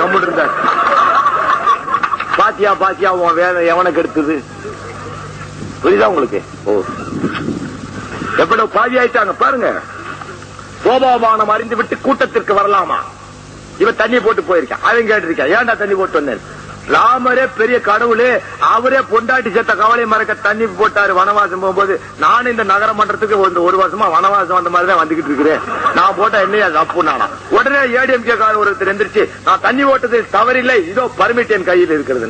கம்முட்டு இருந்தார். பாத்தியா பாத்தியா உன் வேலை எவனுக்கு எடுத்தது புரியுதா உங்களுக்கு? ஓ எவ்வளவு பாதி ஆயிட்டாங்க பாருங்க. சோபாபானம் அறிந்து விட்டு கூட்டத்திற்கு வரலாமா? இவன் தண்ணி போட்டு போயிருக்கான். அவன் கேட்டிருக்கான், ஏன்டா தண்ணி போட்டு வந்தேன்? ராமரே பெரிய கடவுளே, அவரே பொண்டாட்டி செத்த கவலை மறக்க தண்ணி போட்டாரு வனவாசம் போகும்போது. நானும் இந்த நகர மன்றத்துக்கு ஒரு வருஷமா வனவாசம் வந்த மாதிரி தான் வந்துகிட்டு இருக்கிறேன். நான் போட்டா என்னையா தப்பு நானா? உடனே ஏடிஎம்கே கார் ஒருத்தர் எந்திரிச்சு, நான் தண்ணி ஓட்டது தவறில்லை, இதோ பர்மிட் என் கையில் இருக்கிறது.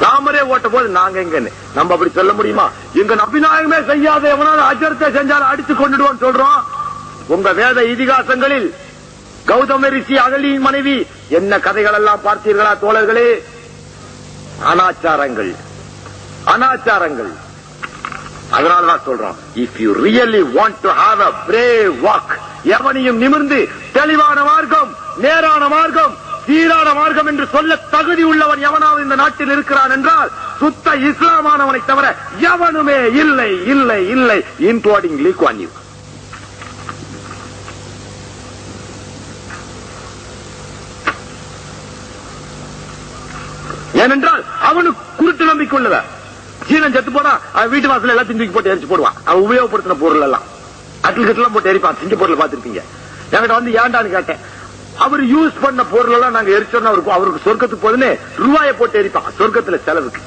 ராமரே ஓட்ட போது நாங்க எங்கன்னு நம்ம அப்படி சொல்ல முடியுமா? எங்க நபிநாயகமே செய்யாத எவனாலும் அஜர்த்தை செஞ்சாலும் அடிச்சு கொண்டுடுவோம் சொல்றோம். உங்க வேத இதிகாசங்களில் கௌதம ரிஷி அகலியின் மனைவி என்ன கதைகள் எல்லாம் பார்த்தீர்களா தோழர்களே? அனாச்சாரங்கள் அனாச்சாரங்கள். அதனாலதான் சொல்றோம், if you really want to have a brave walk, எவனையும் நிமிர்ந்து தெளிவான மார்க்கம், நேரான மார்க்கம், சீரான மார்க்கம் என்று சொல்ல தகுதி உள்ளவன் எவனாவது இந்த நாட்டில் இருக்கிறான் என்றால் சுத்த இஸ்லாமானவனை தவிர எவனுமே இல்லை இல்லை இல்லை, இன்க்ளூடிங் லீ குவான் யூ. ஏனென்றால் அவனுக்கு குருட்டு நம்பிக்கை உள்ளவ. சீனன் செத்து போனா அவன் வீட்டு வாசல எல்லாத்தையும் தூக்கி போட்டு எரிச்சு போடுவான். அவன் உபயோகப்படுத்தின பொருள் எல்லாம் அட்டில் கட்டெல்லாம் போட்டு எரிப்பான். சிங்கப்பூர்ல பாத்திருப்பீங்க. என்கிட்ட வந்து ஏண்டான்னு கேட்டேன். அவர் யூஸ் பண்ண பொருள் எல்லாம் நாங்க எரிச்சோன்னா அவருக்கு சொர்க்கத்துக்கு போதுன்னு ரூபாயை போட்டு எரிப்பான். சொர்க்கத்துல செலவுக்கு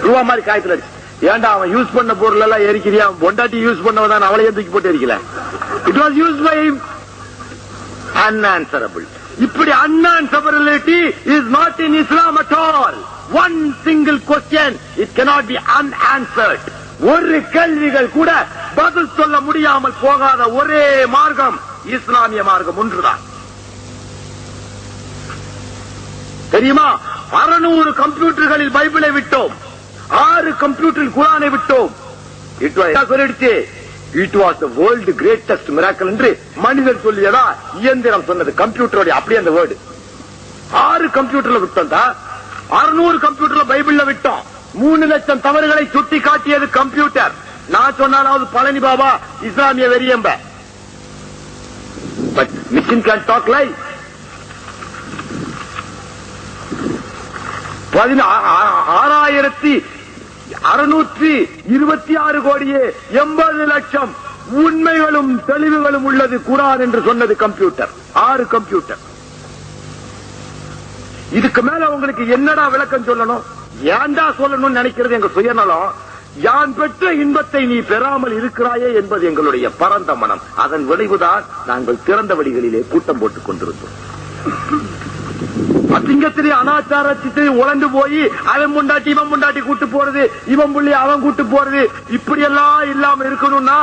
ரூபா மாதிரி காயத்துல அடிச்சு. ஏண்டா அவன் யூஸ் பண்ண பொருள் எல்லாம் எரிக்கிறியா? பொண்டாட்டி யூஸ் பண்ணவதான் அவளையே தூக்கி போட்டு எரிக்கல. It was use by unanswerable. இப்படி unanswerability is not in Islam at all. One single question, it cannot be unanswered. ஒரு கேள்விகள் கூட பதில் சொல்ல முடியாமல் போகாத ஒரே மார்க்கம் இஸ்லாமிய மார்க்கம் ஒன்றுதான். தெரியுமா? 600 கம்ப்யூட்டர்களில் பைபிளை விட்டோம், 6 கம்ப்யூட்டரில் குர்ஆனை விட்டோம். சொல்லிடுச்சு, it was the world greatest miracle என்று மனிதர் சொல்லியதா இயந்திரம் சொன்னது. கம்ப்யூட்டரோட அப்படியே அந்த வேர்டு 6 கம்ப்யூட்டர்ல விட்டோம். 600 கம்ப்யூட்டர்ல பைபிள்ல விட்டோம். 3 லட்சம் தவறுகளை சுட்டி காட்டியது கம்ப்யூட்டர். நான் சொன்னாலாவது பழனி பாபா இஸ்லாமிய வெறியம்ப. But machine can talk live. 6626 கோடியே 80 லட்சம் உண்மைகளும் தெளிவுகளும் உள்ளது குர்ஆன் என்று சொன்னது கம்ப்யூட்டர். 6 கம்ப்யூட்டர். இதுக்கு மேல உங்களுக்கு என்னடா விளக்கம் சொல்லணும்? ஏண்டா சொல்லணும்னு நினைக்கிறது எங்க சுயநலம். யான் பெற்ற இன்பத்தை நீ பெறாமல் இருக்கிறாயே என்பது எங்களுடைய பரந்த மனம். அதன் விளைவுதான் நாங்கள் திறந்த வழிகளிலே கூட்டம் போட்டுக் கொண்டிருந்தோம். அசிங்கத்திலே அனாச்சாரத்தை உழந்து போய் அவன் முண்டாட்டி இவன் முண்டாட்டி கூட்டு போறது, இவன் புள்ளி அவன் கூட்டு போறது, இப்படி எல்லாம் இல்லாம இருக்கணும்னா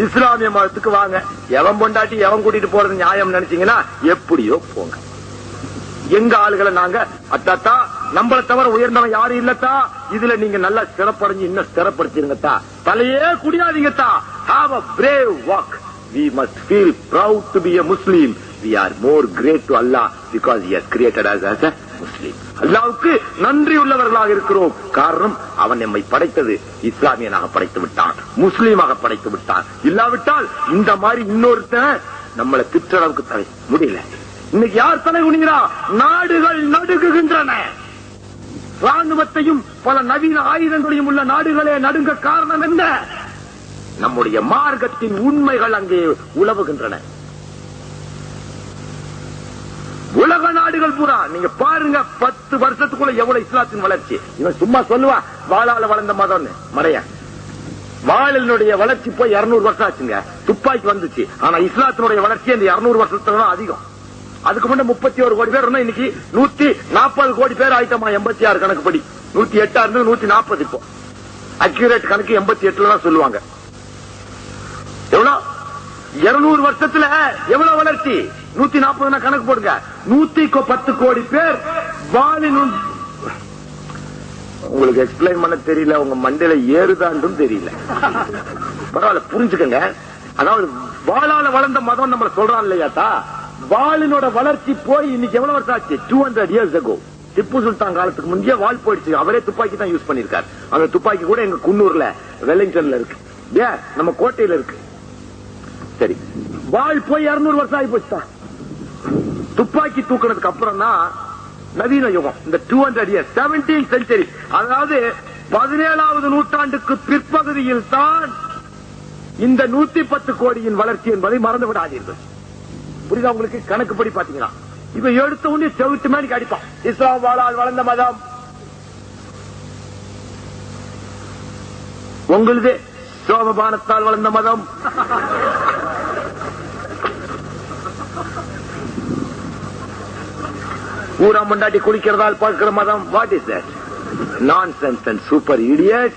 இஸ்லாமிய மதத்துக்கு வாங்க. எவன் பொண்டாட்டி எவன் கூட்டிட்டு போறது நியாயம் நினைச்சீங்கன்னா எப்படியோ போங்க. எங்க ஆளுகளை நாங்க அத்தாத்தா நம்மளை தவிர உயர்ந்தவன் யாரும் இல்லத்தா, இதுல நீங்க நல்லா சிறப்படைஞ்சு இன்னும் சிறப்படுத்திருங்கத்தா, தலையே குடியாதீங்கத்தா. Have a brave walk. We must feel proud to be a Muslim. We are more great to Allah because He has created us as a Muslim. அல்லாஹ்வுக்கு நன்றி உள்ளவர்களாக இருக்கிறோம். காரணம் அவன் நம்மை படைத்தது இஸ்லாமியனாக படைத்து விட்டான், முஸ்லீமாக படைத்து விட்டான். இல்லாவிட்டால் இந்த மாதிரி இன்னொருத்தன் நம்மளை திட்டளவுக்கு தலை முடியல. இன்னைக்கு யார் தலை குனிகிறா? நாடுகள் நடுங்குகின்றன. ராணுவத்தையும் பல நவீன ஆயுதங்களையும் உள்ள நாடுகளே நடுங்க காரணம் என்ன? நம்முடைய மார்க்கத்தின் உண்மைகள் அங்கே உலவுகின்றன. உலக நாடுகள் பூரா நீங்க பாருங்க, 10 வருஷத்துக்குள்ள எவ்வளவு இஸ்லாத்தின் வளர்ச்சி. இவன் சும்மா சொல்லுவா வாளால வளர்ந்த மதம் மறைய. வாளினுடைய வளர்ச்சி போய் 200 வருஷம் ஆச்சுங்க. துப்பாக்கி வந்துச்சு. ஆனா இஸ்லாத்தினுடைய வளர்ச்சி அந்த 200 வருஷத்துல அதிகம். அதுக்கு முன்ன 31 கோடி பேர் இருந்தா இன்னைக்கு 140 கோடி பேர் ஆயிட்டமா. 86 கணக்குப்படி 108 இருந்தது 140. இப்போ அக்யூரேட் கணக்கு 88 தான் சொல்லுவாங்க. எவ்வளவு 200 வருஷத்துல எவ்வளவு வளர்ச்சி? 140 கணக்கு போடுங்க. 110 கோடி பேர் வாலின். உங்களுக்கு எக்ஸ்பிளைன் பண்ண தெரியல, உங்க மண்டையில ஏறுதான்றும் தெரியல. பரவாயில்ல, புரிஞ்சுக்கங்க. அதாவது வாளால வளர்ந்த மதம் நம்மள சொல்றான் இல்லையாத்தா. வாளினோட வளர்ச்சி போய் இன்னைக்கு எவ்வளவு வருஷம் ஆச்சு? 200 years ago. திப்பு சுல்தான் காலத்துக்கு முந்தைய வால் போயிடுச்சு. அவரே துப்பாக்கி தான் யூஸ் பண்ணிருக்காரு. அந்த துப்பாக்கி கூட எங்க குன்னூர்ல வெலிங்டன்ல இருக்கு, நம்ம கோட்டையில இருக்கு. சரி, வால் போய் 200 வருஷம் ஆகி போச்சுதான். துப்பாக்கி தூக்குனதுக்கு அப்புறம் தான் நவீன யுகம். இந்த 200 years 17th century, அதாவது 17வது நூற்றாண்டுக்கு பிற்பகுதியில் தான் இந்த 110 கோடியின் வளர்ச்சி என்பதை மறந்து விடாதீர்கள். புரியுதா உங்களுக்கு? கணக்குப்படி பாத்தீங்கன்னா இப்ப எடுத்த உடனே செவிட்டு மேலே அடிப்பான். இஸ்லாம் வாழால் வளர்ந்த மதம். உங்களுது சோமபானத்தால் வளர்ந்த மதம். ஊரா மண்டாட்டி குளிக்கிறதால் பார்க்கிற மதம். What is that? Nonsense and super idiot.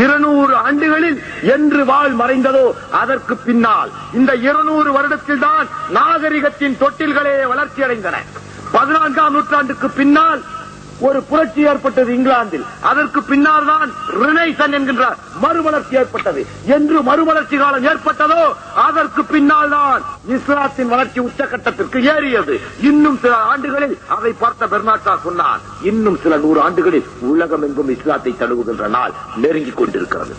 இருநூறு ஆண்டுகளில் என்று வாழ் மறைந்ததோ அதற்கு பின்னால் இந்த 200 வருடத்தில் தான் நாகரிகத்தின் தொட்டில்களே வளர்ச்சி அடைந்தன. 14ஆம் நூற்றாண்டுக்கு பின்னால் ஒரு புரட்சி ஏற்பட்டது இங்கிலாந்தில். அதற்கு பின்னால் தான் ரினைசன் என்கின்ற மறுமலர்ச்சி ஏற்பட்டது. என்று மறுமலர்ச்சி காலம் ஏற்பட்டதோ அதற்கு பின்னால் தான் இஸ்லாத்தின் வளர்ச்சி உச்சகட்டத்திற்கு ஏறியது. இன்னும் சில ஆண்டுகளில் அதை பார்த்த பெர்னாட்டா சொன்னார், இன்னும் சில 100 ஆண்டுகளில் உலகம் எங்கும் இஸ்லாத்தை தழுவுகின்ற நாள் நெருங்கிக் கொண்டிருக்கிறது.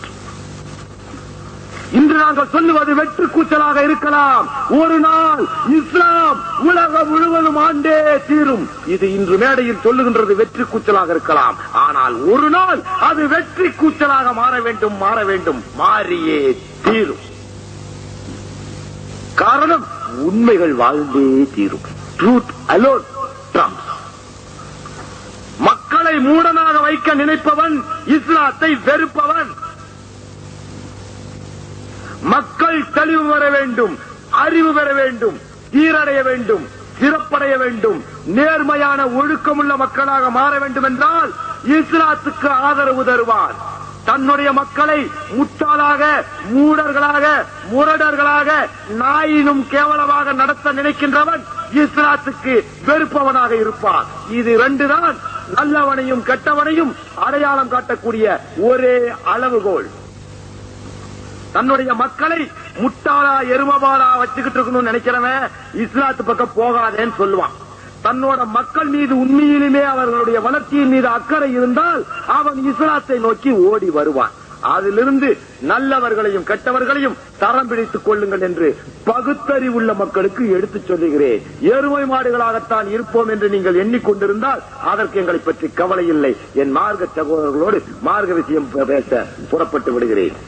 இன்று நாங்கள் சொல்லுவது வெற்று கூச்சலாக இருக்கலாம். ஒரு நாள் இஸ்லாம் உலகம் முழுவதும் ஆண்டே தீரும். இது இன்று மேடையில் சொல்லுகின்றது வெற்றி கூச்சலாக இருக்கலாம். ஆனால் ஒரு நாள் அது வெற்றி கூச்சலாக மாற வேண்டும், மாற வேண்டும், மாறியே தீரும். காரணம், உண்மைகள் வாழ்ந்தே தீரும். Truth alone Trump's. மக்களை மூடனாக வைக்க நினைப்பவன் இஸ்லாத்தை வெறுப்பவன். மக்கள் தெளிவு பெற வேண்டும், அறிவு பெற வேண்டும், சீரடைய வேண்டும், சிறப்படைய வேண்டும், நேர்மையான ஒழுக்கமுள்ள மக்களாக மாற வேண்டும் என்றால் இஸ்லாத்துக்கு ஆதரவு தருவார். தன்னுடைய மக்களை முட்டாளாக, மூடர்களாக, முரடர்களாக, நாயினும் கேவலமாக நடத்த நினைக்கின்றவன் இஸ்லாத்துக்கு வெறுப்பவனாக இருப்பான். இது 2 தான் நல்லவனையும் கெட்டவனையும் அடையாளம் காட்டக்கூடிய ஒரே அளவுகோல். தன்னுடைய மக்களை முட்டாளா எருமபாலா வச்சுக்கிட்டு இருக்கணும்னு நினைக்கிறவன் இஸ்லாத்து பக்கம் போகாதேன்னு சொல்லுவான். தன்னோட மக்கள் மீது உண்மையிலுமே அவர்களுடைய வளர்ச்சியின் மீது அக்கறை இருந்தால் அவன் இஸ்லாத்தை நோக்கி ஓடி வருவான். அதிலிருந்து நல்லவர்களையும் கெட்டவர்களையும் தரம் பிடித்துக் கொள்ளுங்கள் என்று பகுத்தறிவுள்ள மக்களுக்கு எடுத்துச் சொல்லுகிறேன். எருமை மாடுகளாகத்தான் இருப்போம் என்று நீங்கள் எண்ணிக்கொண்டிருந்தால் அதற்கு எங்களை பற்றி கவலை இல்லை. என் மார்க்க சகோதரர்களோடு மார்க்க விஷயம் பேச புறப்பட்டு விடுகிறேன்.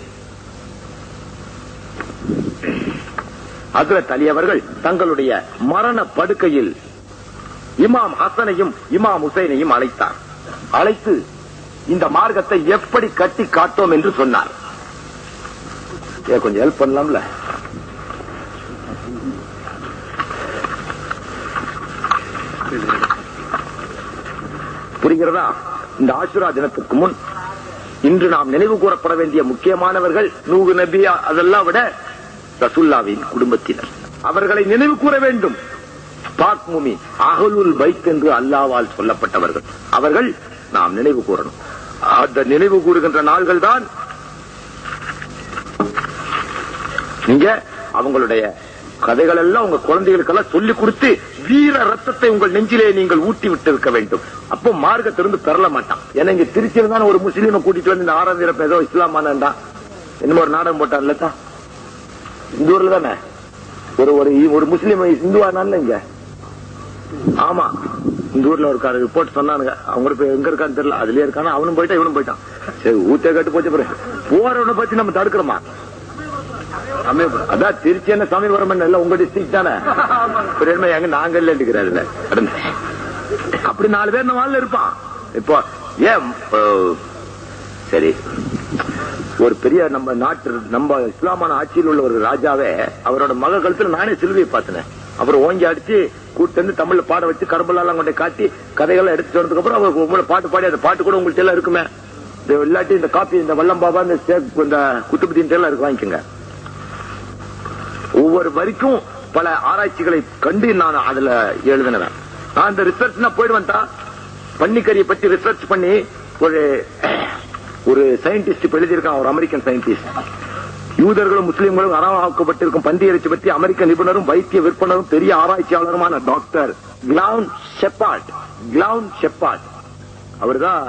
ஹஜ்ரத் அலி அவர்கள் தங்களுடைய மரண படுக்கையில் இமாம் ஹசனையும் இமாம் ஹுசைனையும் அழைத்தார். அழைத்து இந்த மார்க்கத்தை எப்படி கட்டி காட்டோம் என்று சொன்னார். கொஞ்சம் ஹெல்ப் பண்ணலாம்ல? புரிகிறதா? இந்த ஆஷுரா தினத்துக்கு முன் இன்று நாம் நினைவு கூறப்பட வேண்டிய முக்கியமானவர்கள் நூஹ் நபி, அதெல்லாம் விட ரசூலுல்லாஹ்வின் குடும்பத்தினர். அவர்களை நினைவு கூற வேண்டும். பாக் மூமி அஹ்லுல் பைத் என்று அல்லாஹ்வால் சொல்லப்பட்டவர்கள். அவர்கள் நாம் நினைவு கூறணும். அந்த நினைவு கூறுகின்ற நாள்கள் தான் நீங்க அவங்களுடைய கதைகள் எல்லாம் உங்க குழந்தைகளுக்கெல்லாம் சொல்லிக் கொடுத்து வீர ரத்தத்தை உங்கள் நெஞ்சிலே நீங்கள் ஊட்டி விட்டு இருக்க வேண்டும். அப்போ மார்க்கத்திலிருந்து பெறல மாட்டான். ஏன்னா இங்க திருச்சியில்தான் ஒரு முஸ்லீமை கூட்டிட்டு வந்து இந்த 6ஆம் வீரப்ப ஏதோ இஸ்லாமானண்டா என்னமோ ஒரு நாடகம் போட்டார் இல்லத்தா, இந்த ஊர்ல தானே ஒரு முஸ்லீம் இந்துவானால இங்க. ஆமா, இந்த ஊர்ல ஒரு ரிப்போர்ட் சொன்னானுங்க. அவங்க போய் எங்க இருக்கான்னு தெரியல, அதுலயே இருக்கானா, அவனும் போயிட்டான் இவனும் போயிட்டான். சரி, ஊத்தே கட்டு போச்சு. போறவனை பத்தி நம்ம தடுக்கிறோமா? அதான் திருச்சி என்ன சமயபுரம் இல்ல உங்க டிஸ்ட்ரிக்ட் தானே. எங்க நாங்க இல்ல இருக்கிறாரு. அப்படி 4 பேர் நம்ம வாழ்ல இருப்பான். இப்போ ஏன் சரி, ஒரு பெரிய நம்ம நாட்டு நம்ம இஸ்லாமான ஆட்சியில் உள்ள ஒரு ராஜாவே அவரோட மக கழுத்துல நானே சிலுவையை பார்த்தேன். அப்புறம் ஓங்கி அடிச்சு கூட்டு வந்து தமிழ்ல பாட வச்சு கரும்பெல்லாம் கொண்டே காட்டி கதைகள்லாம் எடுத்துட்டு வந்ததுக்கு அப்புறம் அவர் உங்களை பாட்டு பாடி அந்த பாட்டு கூட உங்கள்ட்ட எல்லாம் இருக்குமே. இல்லாட்டி இந்த காப்பி இந்த வல்லம் பாபா இந்த குத்துபுத்தின் எல்லாம் இருக்கு, வாங்கிக்கோங்க. ஒவ்வொரு வரிக்கும் பல ஆராய்ச்சிகளை கண்டு நான் அதுல எழுதினேன். நான் இந்த ரிசர்ச் போயிடுவேன். பன்னிக்கரியை பற்றி ரிசர்ச் பண்ணி ஒரு சயின்டிஸ்ட் எழுதியிருக்கான், ஒரு அமெரிக்கன் சயின்டிஸ்ட். யூதர்களும் முஸ்லீம்களும் அறவாக்கப்பட்டிருக்கும் பன்றி இறைச்சி பற்றி அமெரிக்க நிபுணரும் வைத்திய விற்பனரும் பெரிய ஆராய்ச்சியாளருமான டாக்டர் கிளவுன் ஷெப்பார்ட். அவர்தான்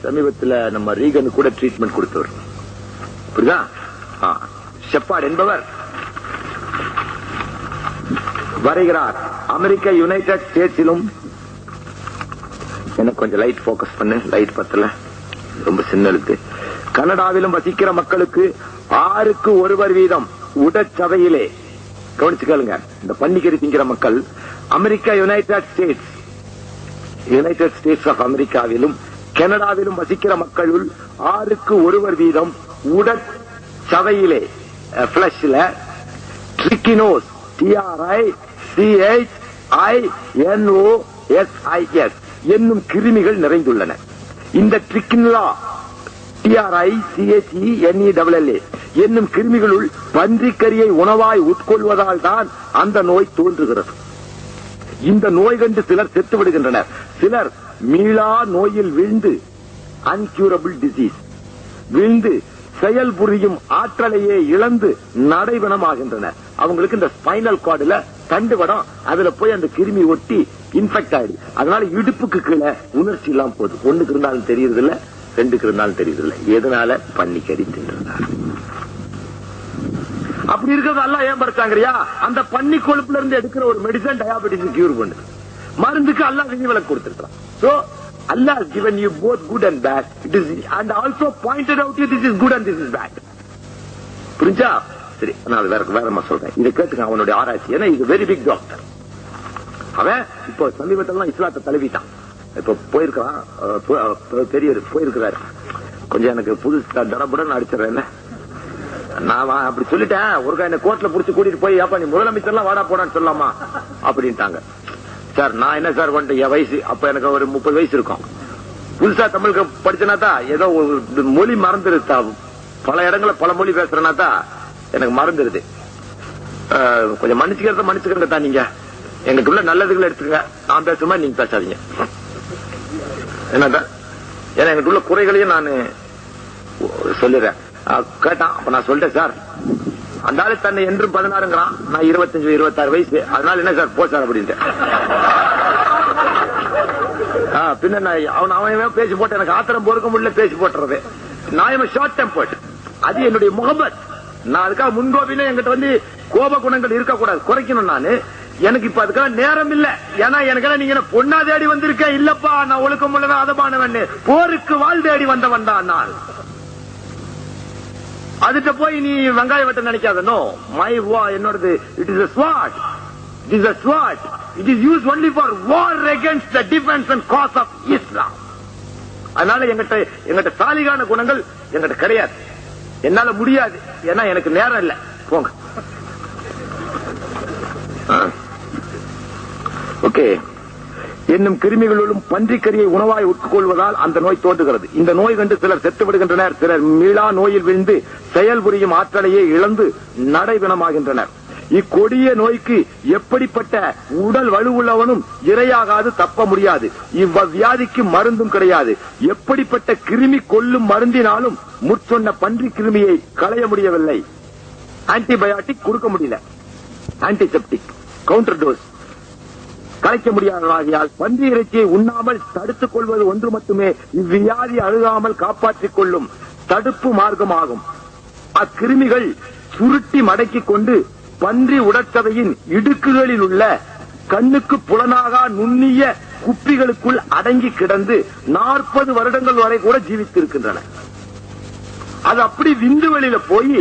சமீபத்தில் நம்ம ரீகன் கூட ட்ரீட்மெண்ட் கொடுத்தவர். புரியுதா? ஷெப்பார்ட் என்பவர் வரைகிறார். அமெரிக்கா யுனைடெட் ஸ்டேட்ஸிலும், எனக்கு கொஞ்சம் லைட் போக்கஸ் பண்ணு, லைட் பத்தல, ரொம்ப சின்ன எழுத்து. கனடாவிலும் வசிக்கிற மக்களுக்கு 6க்கு 1 வீதம் உடற்சதையிலே, கவனிச்சுக்கலுங்க, இந்த பன்னிக்கறி திங்கிற மக்கள் அமெரிக்கா யுனைடெட் ஸ்டேட்ஸ் ஆஃப் அமெரிக்காவிலும் கனடாவிலும் வசிக்கிற மக்களுள் 6க்கு 1 வீதம் உடற்சதையிலே, பிளஷ்ல ட்ரிக்கினோஸ், TRICHINOSIS என்னும் கிருமிகள் நிறைந்துள்ளன. இந்த ட்ரிக்கின்லா, TRICHENELLA என்னும் கிருமிகளுள் பன்றிக்கரியை உணவாய் உட்கொள்வதால் தான் அந்த நோய் தோன்றுகிறது. இந்த நோய் கண்டு சிலர் செத்து விடுகின்றனர். சிலர் மீளா நோயில் வீழ்ந்து, அன்கியூரபிள் டிசீஸ், வீழ்ந்து செயல் புரியும் ஆற்றலையே இழந்து நடைவனமாகின்றனர். அவங்களுக்கு இந்த ஸ்பைனல் கார்டுல தண்டுவடம், அதுல போய் அந்த கிருமி ஒட்டி இன்ஃபெக்ட் ஆயிடுது. அதனால இடுப்புக்கு கீழே உணர்ச்சி இல்லாம போகுது. 1க்கு இருந்தாலும் தெரியுது இல்ல, 2க்கு இருந்தாலும் தெரியுது இல்ல. எதனால? பன்னிக்கறி தின்றார். அப்படி இருக்கிறது எல்லாம் ஏன் படுத்தாங்கறியா? அந்த பன்னி கொழுப்புல இருந்து எடுக்கிற ஒரு மெடிசன் டயாபெட்டிஸ் கியூர் பண்ணுது. மருந்துக்கு அல்லாஹ் விதிவிலக்கு கொடுத்திருக்கான். So Allah has given you both good and bad. It is, and also pointed out you this is good and this is bad. புரிஞ்சா? சரி, நான் வேற சொல்றேன். இதை கேட்டுக்க அவனுடைய ஆராய்ச்சி. ஏன்னா இது வெரி பிக் டாக்டர். அவன் இப்போ சமீபத்தில் இஸ்லாத்தை தழுவிட்டான். இப்ப போயிருக்கான், பெரிய போயிருக்கிறாரு. கொஞ்சம் எனக்கு புதுசு தடபுடன் அடிச்சிடறேன். நான் அப்படி சொல்லிட்டேன். ஒரு என்ன கோர்ட்ல புடிச்சு கூட்டிட்டு போய், அப்ப நீ முதலமைச்சர்லாம் வாடா போடான்னு சொல்லலாமா அப்படின்ட்டாங்க. சார் நான் என்ன சார் பண்ணிட்டு, என் வயசு அப்ப எனக்கு ஒரு 30 வயசு இருக்கும். புதுசா தமிழுக்கு படிச்சனாதான் ஏதோ ஒரு மொழி மறந்துருத்தா, பல இடங்களை பல மொழி பேசுறேனாத்தா எனக்கு மறந்துருது. கொஞ்சம் மன்னிச்சுக்கிறத தான். நீங்க எங்களுக்குள்ள நல்லதுகளை எடுத்துங்க, நான் பேசுமா நீங்க பேசாதீங்க. என்னதான்? ஏன்னா எங்களுக்குள்ள குறைகளையும் நான் சொல்லிடுறேன். கேட்டான். அப்ப நான் சொல்லிட்டேன், சார் அந்த ஆளு தன்னை என்றும் 16ங்கிறான், நான் 25 26 வயசு, அதனால என்ன சார் போ சார் அப்படின்ட்டு. பின்ன அவன் பேசி போட்டு எனக்கு ஆத்திரம் பொறுக்க முடியல, பேசி போட்டுறது. நான் ஷார்ட் டெம்பர்ட், அது என்னுடைய முகமத். நான் அதுக்காக முன்கோபில என்கிட்ட வந்து கோப குணங்கள் இருக்கக்கூடாது, குறைக்கணும். நானு எனக்கு இப்ப அதுக்காக நேரம் இல்ல. ஏன்னா எனக்கு நீங்க பொண்ணா தேடி வந்திருக்க இல்லப்பா, நான் ஒழுக்கம் உள்ளவன் அதமானவன், போருக்கு வாழ் தேடி வந்தவன் தான் நான். அதுட்ட போய் நீ வெங்காய வெட்ட நினைக்காத. நோ, மை என்னோடது it is a sword. It is a sword. It is used only for war against the defense and cause of Islam. அதனால எங்கிட்ட சாலிகான குணங்கள் எங்கிட்ட கிடையாது. என்னால முடியாது, ஏன்னா எனக்கு நேரம் இல்ல. போங்க. ஓகே. என்னும் கிருமிகளும் பன்றிக்கரியை உணவாய் உட்கொள்வதால் அந்த நோய் தோன்றுகிறது. இந்த நோய் கண்டு சிலர் செத்து விடுகின்றனர். சிலர் மீளா நோயில் விழுந்து செயல் புரியும் ஆற்றலையே இழந்து நடைவினமாகின்றனர். இக்கொடிய நோய்க்கு எப்படிப்பட்ட உடல் வலுவுள்ளவனும் இரையாகாது, தப்ப முடியாது. இவ்வியாதிக்கு மருந்தும் கிடையாது. எப்படிப்பட்ட கிருமி கொல்லும் மருந்தினாலும் முற்சொன்ன பன்றி கிருமியை களைய முடியவில்லை. ஆன்டிபயோட்டிக் கொடுக்க முடியல, ஆன்டிசெப்டிக் கவுண்டர் டோஸ் கலைக்க முடியாததாகியால் பன்றி இறைச்சியை உண்ணாமல் தடுத்துக் கொள்வது ஒன்று மட்டுமே இவ்வியாதி அழுகாமல் காப்பாற்றிக் கொள்ளும் தடுப்பு மார்க்கமாகும். அக்கிருமிகள் சுருட்டி மடக்கிக் கொண்டு பன்றி உடற்சதையின் இடுக்குகளில் உள்ள கண்ணுக்கு புலனாக நுண்ணிய குப்பிகளுக்குள் அடங்கி கிடந்து 40 வருடங்கள் வரை கூட ஜீவித்திருக்கின்றன. அது அப்படி விந்து வெளியில போய்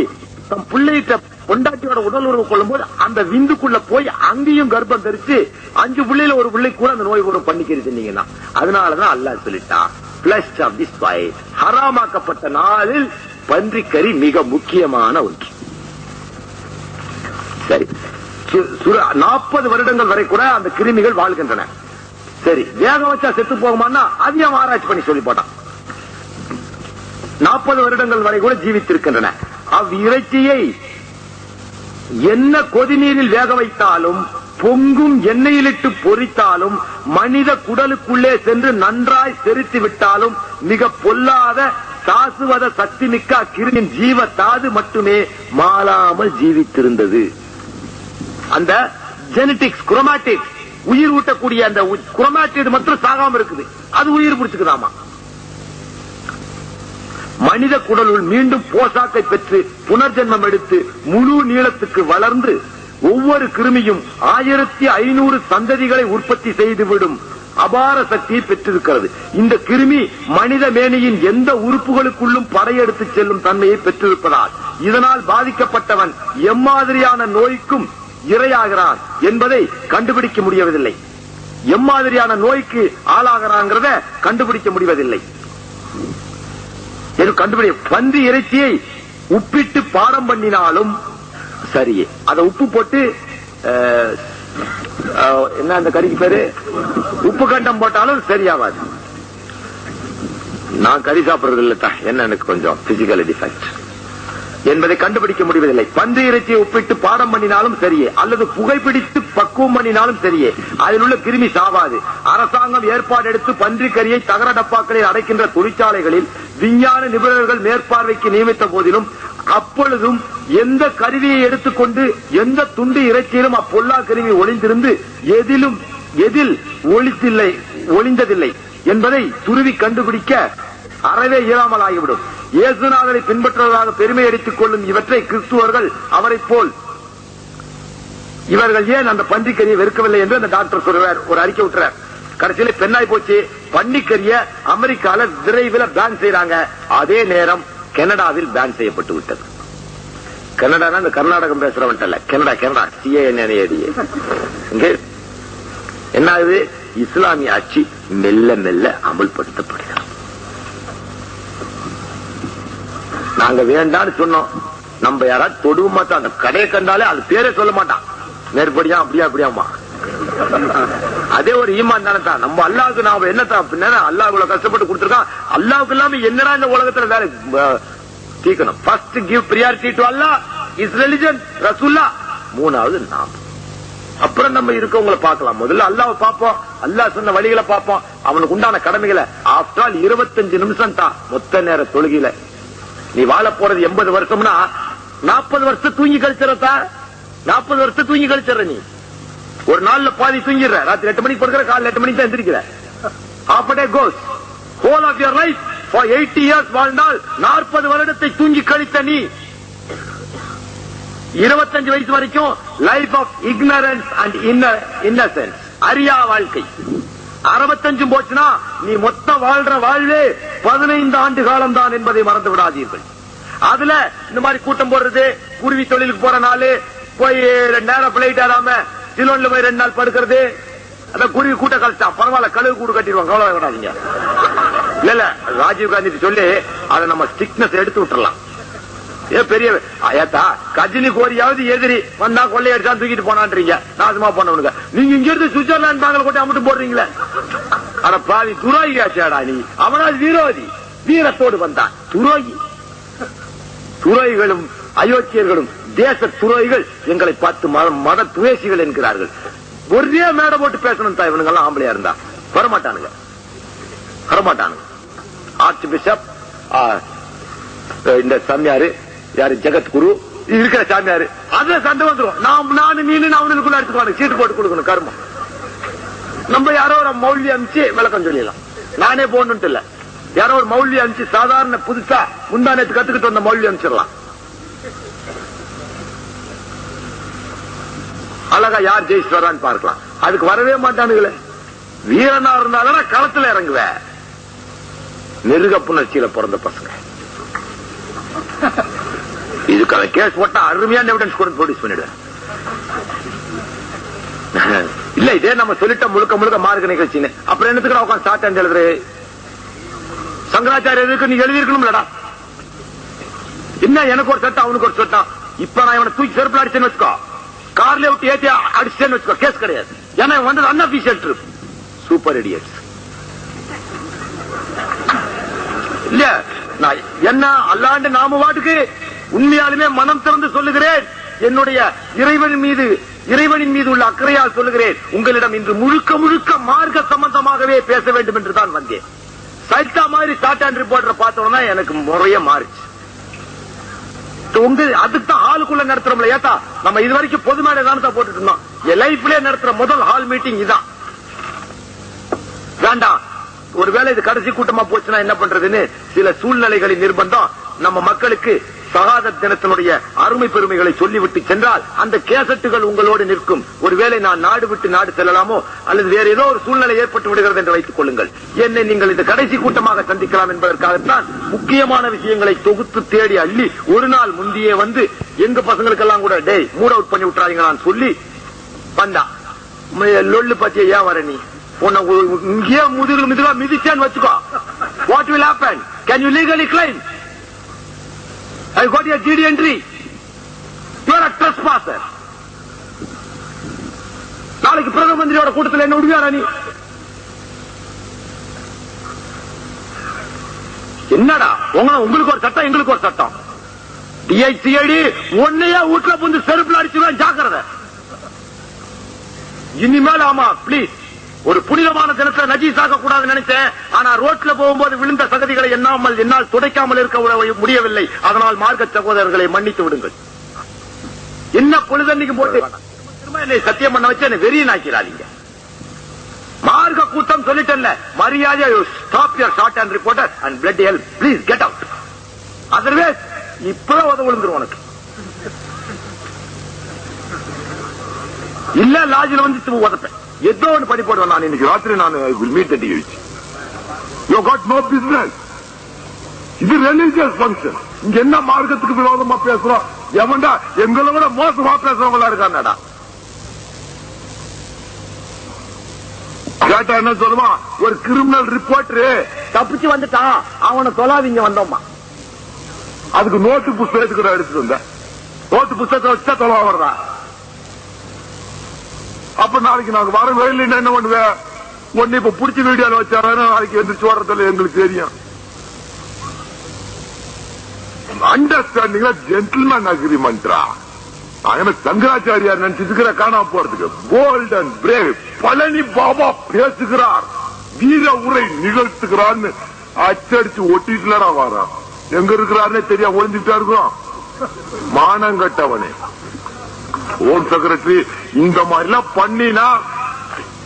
தம் பிள்ளைகிட்ட பொண்டாட்டியோட உடல் உறவு கொள்ளும் போது அந்த விந்துக்குள்ள போய் அங்கேயும் கர்ப்பம் தரிச்சு 5 பிள்ளையில ஒரு பிள்ளை கூட அந்த நோய் கூட பண்ணிக்கிறீங்கன்னா, அதனாலதான் அல்லாஹ் சொல்லிட்டான், பிளஸ் ஆஃப் தி ஸ்பைஸ், ஹராமாக்கப்பட்ட நாளில் பன்றிக்கறி மிக முக்கியமான ஒன்று. சரி, 40 வருடங்கள் வரை கூட அந்த கிருமிகள் வாழ்கின்றன. சரி, வேக வச்சா செத்து போகுமான்னா அதையும் ஆராய்ச்சி பண்ணி சொல்லி போட்டான். 40 வருடங்கள் வரை கூட ஜீவித்திருக்கின்றன. அவ்விறைச்சியை என்ன கொதிநீரில் வேக வைத்தாலும், பொங்கும் எண்ணெயிலிட்டு பொரித்தாலும், மனித குடலுக்குள்ளே சென்று நன்றாய் செரித்து விட்டாலும் மிக பொல்லாத சாசுவத சக்தி மிக்க அக்கிருமின் ஜீவ தாது மட்டுமே மாளாமல் ஜீவித்திருந்தது. அந்த ஜெனடிக்ஸ், குரோமாட்டிக்ஸ், உயிர் ஊட்டக்கூடிய அந்த குரோமாட்டிக் மட்டும் சாகாம இருக்குது, அது உயிர் பிடிச்சுக்குதாமா. மனித குடலுள் மீண்டும் போசாக்கை பெற்று புனர்ஜென்மம் எடுத்து முழு நீளத்துக்கு வளர்ந்து ஒவ்வொரு கிருமியும் 1500 சந்ததிகளை உற்பத்தி செய்துவிடும் அபார சக்தியை பெற்றிருக்கிறது. இந்த கிருமி மனித மேனியின் எந்த உறுப்புகளுக்குள்ளும் படையெடுத்து செல்லும் தன்மையை பெற்றிருப்பதால் இதனால் பாதிக்கப்பட்டவன் எம்மாதிரியான நோய்க்கும் இரையாகிறான் என்பதை கண்டுபிடிக்க முடியவதில்லை. எம்மாதிரியான நோய்க்கு ஆளாகிறாங்கிறத கண்டுபிடிக்க முடிவதில்லை. பன்றி இறைச்சியை உப்பிட்டு பாடம் பண்ணினாலும் சரியே, அதை உப்பு போட்டு என்ன அந்த கறிக்கு பேரு உப்பு கண்டம் போட்டாலும் சரியாவாது. நான் கறி சாப்பிடுறது இல்ல, என்ன எனக்கு கொஞ்சம் பிசிக்கல் டிஃபெக்ட் என்பதை கண்டுபிடிக்க முடிவதில்லை. பன்றி இறைச்சியை உப்பிட்டு பாடம் பண்ணினாலும் சரியே, அல்லது புகைப்பிடித்து பக்குவம் பண்ணினாலும் சரியே, அதில் உள்ள கிருமி சாவாது. அரசாங்கம் ஏற்பாடு எடுத்து பன்றி கறியை தகர டப்பாக்களில் அடைக்கின்ற தொழிற்சாலைகளில் விஞ்ஞான நிபுணர்கள் மேற்பார்வைக்கு நியமித்த போதிலும் அப்பொழுதும் எந்த கருவியை எடுத்துக்கொண்டு எந்த துண்டு இறைச்சியிலும் அப்பொல்லா கருவி ஒளிந்திருந்து எதில் ஒளிந்ததில்லை என்பதை துருவி கண்டுபிடிக்க அறவே இயலாமல் ஆகிவிடும். இயேசுநாதரை பின்பற்றுவதாக பெருமை அடித்துக் கொள்ளும் இவற்றை கிறிஸ்துவர்கள் அவரை போல் இவர்கள் ஏன் அந்த பன்றிக்கறியை வெறுக்கவில்லை என்று அந்த டாக்டர் சொல்றார், ஒரு அறிக்கை விட்டுறார். கடைசியில் பெண்ணாய் போச்சு. பன்னிக்கறிய அமெரிக்கால விரைவில் பேன் செய்யறாங்க. அதே நேரம் கனடாவில் பேன் செய்யப்பட்டு விட்டது. கனடா இந்த கர்நாடகம் பேசுறவன்ல, கனடா CANADA. என்ன ஆகுது? இஸ்லாமிய ஆட்சி மெல்ல மெல்ல அமல்படுத்தப்படுகிறது. நாங்க வேண்டான்னு சொன்னோம். நம்ம யாராவது தொடுவோம் மாட்டோம். அந்த கடையை கண்டாலே அது பேரே சொல்ல மாட்டான். மேற்படியா அப்படியாமா. அதே ஒரு ஈமான் தானே தான். நம்ம அல்லாவுக்கு நாம என்ன அல்லாஹ் இவ்வளவு கஷ்டப்பட்டு கொடுத்திருக்கான். அல்லாவுக்கு இல்லாம என்னடா இந்த உலகத்துல வேலை தீக்கணும். First give priority to Allah, is religion, Rasulullah. மூணாவது நாம். அப்புறம் நம்ம இருக்கவங்களை பார்க்கலாம். முதல்ல அல்லாஹ்வை பார்ப்போம், அல்லாஹ் சொன்ன வழிகளை பார்ப்போம், அவனுக்கு உண்டான கடமைகளை. ஆஃப்டர் ஆல் 25 நிமிஷம் தான் மொத்த நேர தொழுகையில. நீ வாழ போறது 80 வருஷம்னா 40 வருஷம் தூங்கி கழிச்சிடறா. 40 வருஷம் தூங்கி கழிச்சிடற. நீ ஒரு நாள்ல பாதி தூங்கிடுற. ராத்திரி 8 மணிக்கு படுக்கிற, காலையில் 8 மணிக்கு தான் எந்திரிக்கிற. half a day goes. whole of your life for 80 years வாழ்ந்தால் 40 வருடத்தை தூங்கி கழித்த நீ 25 வயசு வரைக்கும் life of ignorance and innocence, அறியா வாழ்க்கை. 65 போச்சுன்னா நீ மொத்த வாழ்ற வாழ்வே 15 ஆண்டு காலம் தான் என்பதை மறந்து விடாதீர்கள். அதுல இந்த மாதிரி கூட்டம் போடுறது, குருவி தொழிலுக்கு போற நாள் போய் 2 நேரம் பிளைட் ஆடாம சிலோன்ல போய் 2 நாள் படுக்கிறது. அதான் குருவி கூட்ட கழிச்சான், பரவாயில்ல கழுவு கூடு கட்டிடுவாங்க, கவலை விடாதீங்க. இல்ல ராஜீவ் காந்தி சொல்லி அதை நம்ம ஸ்டிக்னஸ் எடுத்து விட்டுறலாம். பெரிய ஏத்தா கஜினி கோரியாவது எதிரி வந்தா கொள்ளையடிச்சா தூக்கிட்டு போனான்றீங்க, நாசமா போனவனுங்க. நீங்க இங்க இருந்து சுவிட்சர்லாந்து பேங்கில் கொண்டு அமுட்டு போடுறீங்களே. ஆனா பாதி துரோகி ஆச்சாடா நீ. அவனாவது விரோதி, வீரத்தோடு வந்தான். துரோகிகளும் அயோக்கியர்களும் தேச துரோகிகள் எங்களை பார்த்து மத துவேசிகள் என்கிறார்கள். ஒரே மேடை போட்டு பேசணும் தான். இவனுங்கெல்லாம் ஆம்பளையா இருந்தா வரமாட்டானுங்க. ஆர்ச் பிஷப், இந்த சாமியாரு யாரு, ஜெகத்குரு இருக்கிற சாமியாரு, அதுல சண்டை வந்துடும். நானு நீனு அவனுக்குள்ள எடுத்துக்குவாங்க, சீட்டு போட்டு கொடுக்கணும். கர்மம். நம்ம யாரோ ஒரு மௌல்வி அனுப்பிச்சு விளக்கம் சொல்லிடலாம். நானே போகணும்ட்டு இல்ல, யாரோ ஒரு மௌல்வி அனுப்பிச்சு சாதாரண புதுசா முந்தானத்து கத்துக்கிட்டு வந்த மௌல்வி அனுப்பிச்சிடலாம். அழகா யார் ஜெயிச்சு வரான்னு பார்க்கலாம். அதுக்கு வரவே மாட்டானுங்களே. வீரனா இருந்தாலும் களத்துல இறங்குவ. மிருக புணர்ச்சியில பிறந்த பசங்க. இதுக்கான கேஸ் போட்டா அருமையான எவிடன்ஸ் கூட ப்ரொடியூஸ் பண்ணிடுவேன். இல்ல இதே நம்ம சொல்லிட்ட முழுக்க மார்க்க நிகழ்ச்சின்னு அப்புறம் என்னத்துக்கு உட்காந்து சாட்டாந்து எழுதுற சங்கராச்சாரியருக்கு நீ எழுதிருக்கணும்லடா. என்ன எனக்கு ஒரு சட்டம் அவனுக்கு ஒரு சட்டம். இப்ப நான் இவனை தூக்கி செருப்புல அடிச்சேன்னு வச்சுக்கோ, கார்ல விட்டு ஏத்தி அடிச்சேன்னு வச்சுக்கோ, கேஸ் கிடையாது. ஏன்னா வந்து அன்அபிஷியல் ட்ரிப். Super idiots. இல்ல நான் என்ன அல்லாண்டு நாம வாட்டுக்கு உண்மையாலுமே மனம் திறந்து சொல்லுகிறேன். என்னுடைய இறைவனின் மீது உள்ள அக்கறையால் சொல்லுகிறேன். உங்களிடம் இன்று முழுக்க மார்க்க சம்பந்தமாகவே பேச வேண்டும் என்று தான் வந்தேன். சைட்டா மாதிரி சாட்டான் ரிப்போர்ட்டரை பார்த்தோம்னா எனக்கு முறைய மாறிச்சு. அதுக்கு தான் ஹாலுக்குள்ள நடத்துறோம்ல. ஏத்தா நம்ம இது வரைக்கும் பொது மேடை தான் போட்டுட்டு இருந்தோம். என் லைஃப்லயே நடத்துற முதல் ஹால் மீட்டிங் இதான். வேண்டாம் ஒருவேளை இது கடைசி கூட்டமா போச்சுன்னா என்ன பண்றதுன்னு சில சூழ்நிலைகளின் நிர்பந்தம் நம்ம மக்களுக்கு ஷஹாதத் தினத்தினுடைய அருமை பெருமைகளை சொல்லிவிட்டு சென்றால் அந்த கேசட்டுகள் உங்களோடு நிற்கும். ஒருவேளை நான் நாடு விட்டு நாடு செல்லலாமோ அல்லது வேற ஏதோ ஒரு சூழ்நிலை ஏற்பட்டு விடுகிறது என்று வைத்துக் கொள்ளுங்கள். என்னை நீங்கள் இந்த கடைசி கூட்டமாக சந்திக்கலாம் என்பதற்காகத்தான் முக்கியமான விஷயங்களை தொகுத்து தேடி அள்ளி ஒரு நாள் முந்தையே வந்து எங்க பசங்களுக்கெல்லாம் கூட டேய் மூட் அவுட் பண்ணி விட்டுறாங்க நான் சொல்லி வந்தா லொல்லு பத்திய ஏன் வர நீ இங்கே முதுகா மிதிச்சான்னு வச்சுக்கோ. What will happen? Can you legally claim? I got your GD entry. You are a trespasser. நாளைக்கு பிரதம மந்திரியோட கூட்டத்தில் என்ன விடுவியாரா நீ? என்னடா உங்களுக்கு ஒரு சட்டம் எங்களுக்கு ஒரு சட்டம். டிஐசிஐடி ஒன்னையா வீட்டுல புந்து செருப்புல அடிச்சுவேன், ஜாக்கிரதை. இனிமேல் ஆமா பிளீஸ் ஒரு புனிதமான தினத்தை நஜீஸ் ஆக்க கூடாதுன்னு நினைச்சேன். ஆனா ரோட்ல போகும்போது விழுந்த சகதிகளை என்னால் துடைக்காமல் இருக்க முடியவில்லை. அதனால் மார்க்க சகோதரர்களை மன்னித்து விடுங்கள். என்ன பொழுதன்னைக்கு போட்டு திரும்ப என்னை சத்தியம் பண்ண வச்சு என்னை வெறியனாக்கிறாதீங்க. மார்க்க கூட்டம் சொல்லிட்டேன்ல, மரியாதை stop your short and reporter and blood help please get out. Otherwise இப்பதான் உதவி விழுந்துரும் உனக்கு. இல்ல லாஜில வந்து உதப்பேன். ஏதோ ஒன்று பண்ணி போடுவேன். நான் இன்னைக்கு ராத்திரி நான் will meet the duty. You got no business. இது ரிலிஜியஸ் ஃபங்க்ஷன். இங்க என்ன மார்க்கத்துக்கு விரோதமா பேசுறோம்? எவன்டா எங்களை விட மோசமா பேசுறவங்களா இருக்கானடா. கேட்டா என்ன சொல்லுமா? ஒரு கிரிமினல் ரிப்போர்ட்டரு தப்பிச்சு வந்துட்டான், அவனை சொல்லாதீங்க வந்தோமா. அதுக்கு நோட்டு புஸ்தகத்துக்கு எடுத்துட்டு வந்தேன். நோட்டு புஸ்தகத்தை வச்சா தொலை வர்றா. அப்ப நாளைக்கு நாங்க வர வேலை என்ன பண்ணுவேன்? ஒன்னு இப்ப புடிச்ச வீடியோல வச்சாரா நாளைக்கு எந்திரிச்சு வர்றதுல எங்களுக்கு தெரியும். அண்டர்ஸ்டாண்டிங் ஜென்டில்மேன் அக்ரிமெண்ட்ரா. நான் சங்கராச்சாரியார் நினைச்சிருக்கிற காணாம போறதுக்கு bold and brave Palani Baba பேசுகிறார், வீர உரை நிகழ்த்துகிறான்னு அச்சடிச்சு ஒட்டிட்டுலடா வாரா. எங்க இருக்கிறாருன்னே தெரியா ஒழிஞ்சுட்டா இருக்கிறோம். மானங்கட்டவனே ஹோம் செக்ரட்டரி இந்த மாதிரி எல்லாம் பண்ணினா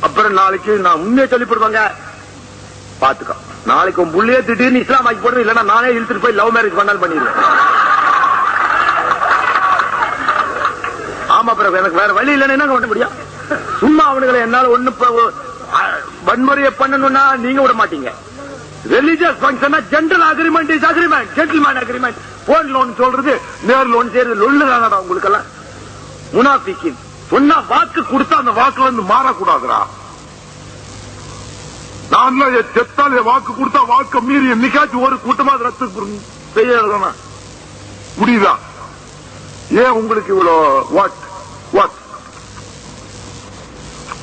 அப்புறம் நாளைக்கு நான் உண்மையை சொல்லிப்படுவாங்க. பாத்துக்கோ, நாளைக்கு உன் புள்ளையே திடீர்னு இஸ்லாம் ஆக்கி போடுறது, இல்லன்னா நானே இழுத்துட்டு போய் லவ் மேரேஜ் பண்ணாலும் பண்ணிடுவேன். ஆமா, அப்புறம் எனக்கு வேற வழி இல்லைன்னு என்ன பண்ண முடியும்? சும்மா அவனுங்களை என்னால ஒண்ணு வன்முறையை பண்ணணும்னா நீங்க விட மாட்டீங்க. Religious function general agreement is agreement, gentleman agreement. போன் லோன் சொல்றது நேர் லோன் செய்யறது லொல்லுதானடா உங்களுக்கு எல்லாம். முனாஃபிக்கின் சொன்னா வாக்கு கொடுத்தா அந்த வாக்குல இருந்து மாறக்கூடாதுரா. நான் செத்தால் வாக்கு கொடுத்தா வாக்கு மீறி என்னைக்காச்சும் ஒரு கூட்டமா ரத்து செய்ய முடியுதா? ஏன் உங்களுக்கு இவ்வளவு what?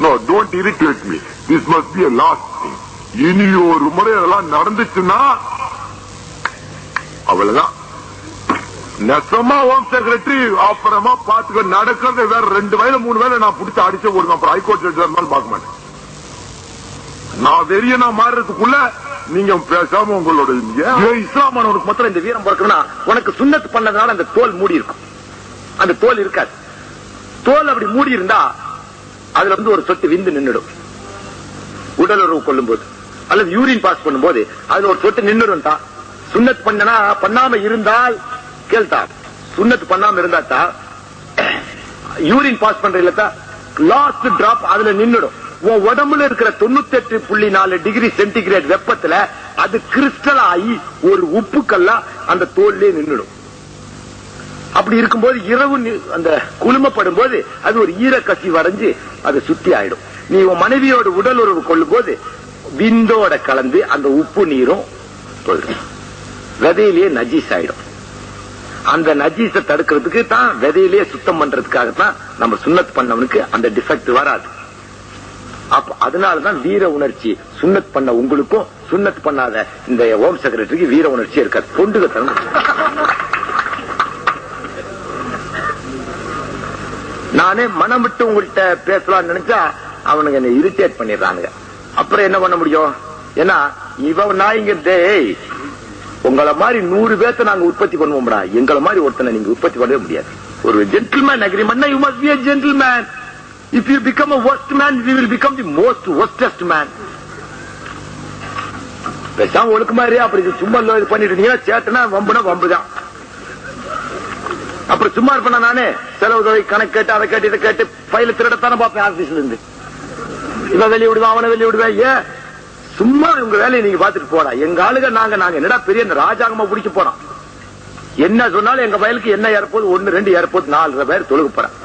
No, don't irritate me. This must be a last thing. இனி ஒரு முறை அதெல்லாம் நடந்துச்சுன்னா அவ்வளவுதான். நெசமா ஹோம் செக்ரட்டரி அப்புறமா பாத்துக்க. நடக்கிறது வேற 2 வேலை 3 வேலை நான் பிடிச்ச அடிச்ச போடுவேன். அப்புறம் ஹைகோர்ட் ஜட்ஜ் இருந்தாலும் பார்க்க மாட்டேன். நான் வெறிய நான் மாறுறதுக்குள்ள நீங்க பேசாம உங்களோட இஸ்லாமானவனுக்கு மொத்தம் இந்த வீரம் பிறக்குன்னா உனக்கு சுன்னத்து பண்ணதுனால அந்த தோல் மூடி இருக்கும். அந்த தோல் இருக்காது. தோல் அப்படி மூடி இருந்தா அதுல வந்து ஒரு சொட்டு விந்து நின்றுடும். உடல் உறவு கொள்ளும் போது அல்லது யூரின் பாஸ் பண்ணும் போது அதுல ஒரு சொட்டு நின்றுடும். தான் சுன்னத் பண்ணாம இருந்தால் கேள்தா, சுன்னத்து பண்ணாம இருந்தாத்தா யூரின் பாஸ் பண்ற இல்லத்தா லாஸ்ட் டிராப் அதுல நின்னுடும். உன் உடம்புல இருக்கிற 98.4 டிகிரி சென்டிகிரேட் வெப்பத்துல அது கிறிஸ்டல் ஆகி ஒரு உப்பு கல்லா அந்த தோல்லே நின்னுடும். அப்படி இருக்கும்போது இரவு அந்த குளுமப்படும் போது அது ஒரு ஈரக்கசி வரைஞ்சு அதை சுத்தி ஆயிடும். நீ உன் மனைவியோட உடல் உறவு கொள்ளும் போது விந்தோட கலந்து அந்த உப்பு நீரும் விதையிலேயே நஜீஸ் ஆயிடும். அந்த நஜீஸை தடுக்கிறதுக்கு தான் விதையிலேயே சுத்தம் பண்றதுக்காகத்தான் நம்ம சுன்னத் பண்ணவனுக்கு அந்த டிஃபெக்ட் வராது. அப்ப அதனாலதான் வீர உணர்ச்சி சுன்னத் பண்ண உங்களுக்கும் சுன்னத் பண்ணாத இந்த ஹோம் செக்ரட்டரிக்கு வீர உணர்ச்சி இருக்காது. தொண்டுக தரும். நானே மனம் விட்டு உங்கள்கிட்ட பேசலாம்னு நினைச்சா அவனுங்க என்ன இரிட்டேட் பண்ணிடுறானுங்க. அப்புறம் என்ன பண்ண முடியும்? ஏன்னா இவன் நாய்ங்க உங்களை மாதிரி 100 பேர்த்த நாங்க உற்பத்தி பண்ணுவோம்டா. எங்களை மாதிரி ஒருத்தனை நீங்க உற்பத்தி பண்ணவே முடியாது. ஒரு gentleman agreement, you must be a gentleman. If you become a worst man, we will become the most worstest man. பேசாம ஒழுக்குமாரி அப்படி சும்மா இது பண்ணிட்டு இருந்தீங்கன்னா சேட்டனா வம்புனா வம்புதான். அப்புறம் சும்மா இருப்பேன் நானே செலவு தொகை கணக்கு கேட்டு அதை கேட்டு இதை கேட்டு பயில திருடத்தானே பார்ப்பேன் ஆபீஸ்ல இருந்து. இவன் வெளியே விடுவேன் அவனை வெளியே விடுவேன். ஏன் சும்மா உங்க வேலையை நீங்க பாத்துட்டு போறா. எங்க ஆளுங்க நாங்க என்னடா பெரிய ராஜாங்கமா பிடிக்க போறோம். என்ன சொன்னாலும் எங்க வயலுக்கு என்ன ஏறப்போது 1 2 ஏறப்போது 4 பேர் தொழுக போறேன்.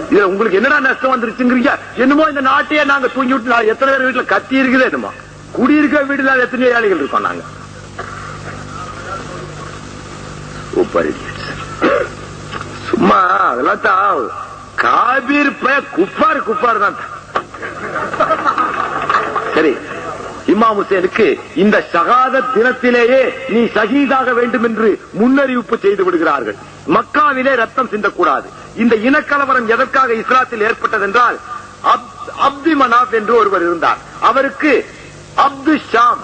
இதுல உங்களுக்கு என்னடா நஷ்டம் வந்துருச்சுங்கிறீங்க. என்னமோ இந்த நாட்டையே நாங்க தூங்கி விட்டு எத்தனை பேர் வீட்டுல கத்தி இருக்குது என்னமோ குடியிருக்க வீடுல எத்தனை ஏழைகள் இருக்கோம் நாங்க. சும்மா அதெல்லாம் தான் காபீர் குப்பார் தான். சரி, இமாம் ஹுசேனுக்கு இந்த ஷஹாதத் தினத்திலேயே நீ ஷஹீதாக வேண்டும் என்று முன்னறிவிப்பு செய்து விடுகிறார்கள். மக்காவிலே ரத்தம் சிந்தக்கூடாது. இந்த இனக்கலவரம் எதற்காக இஸ்லாத்தில் ஏற்பட்டது என்றால், அப்து மனாப் என்று ஒருவர் இருந்தார். அவருக்கு அப்து ஷாம்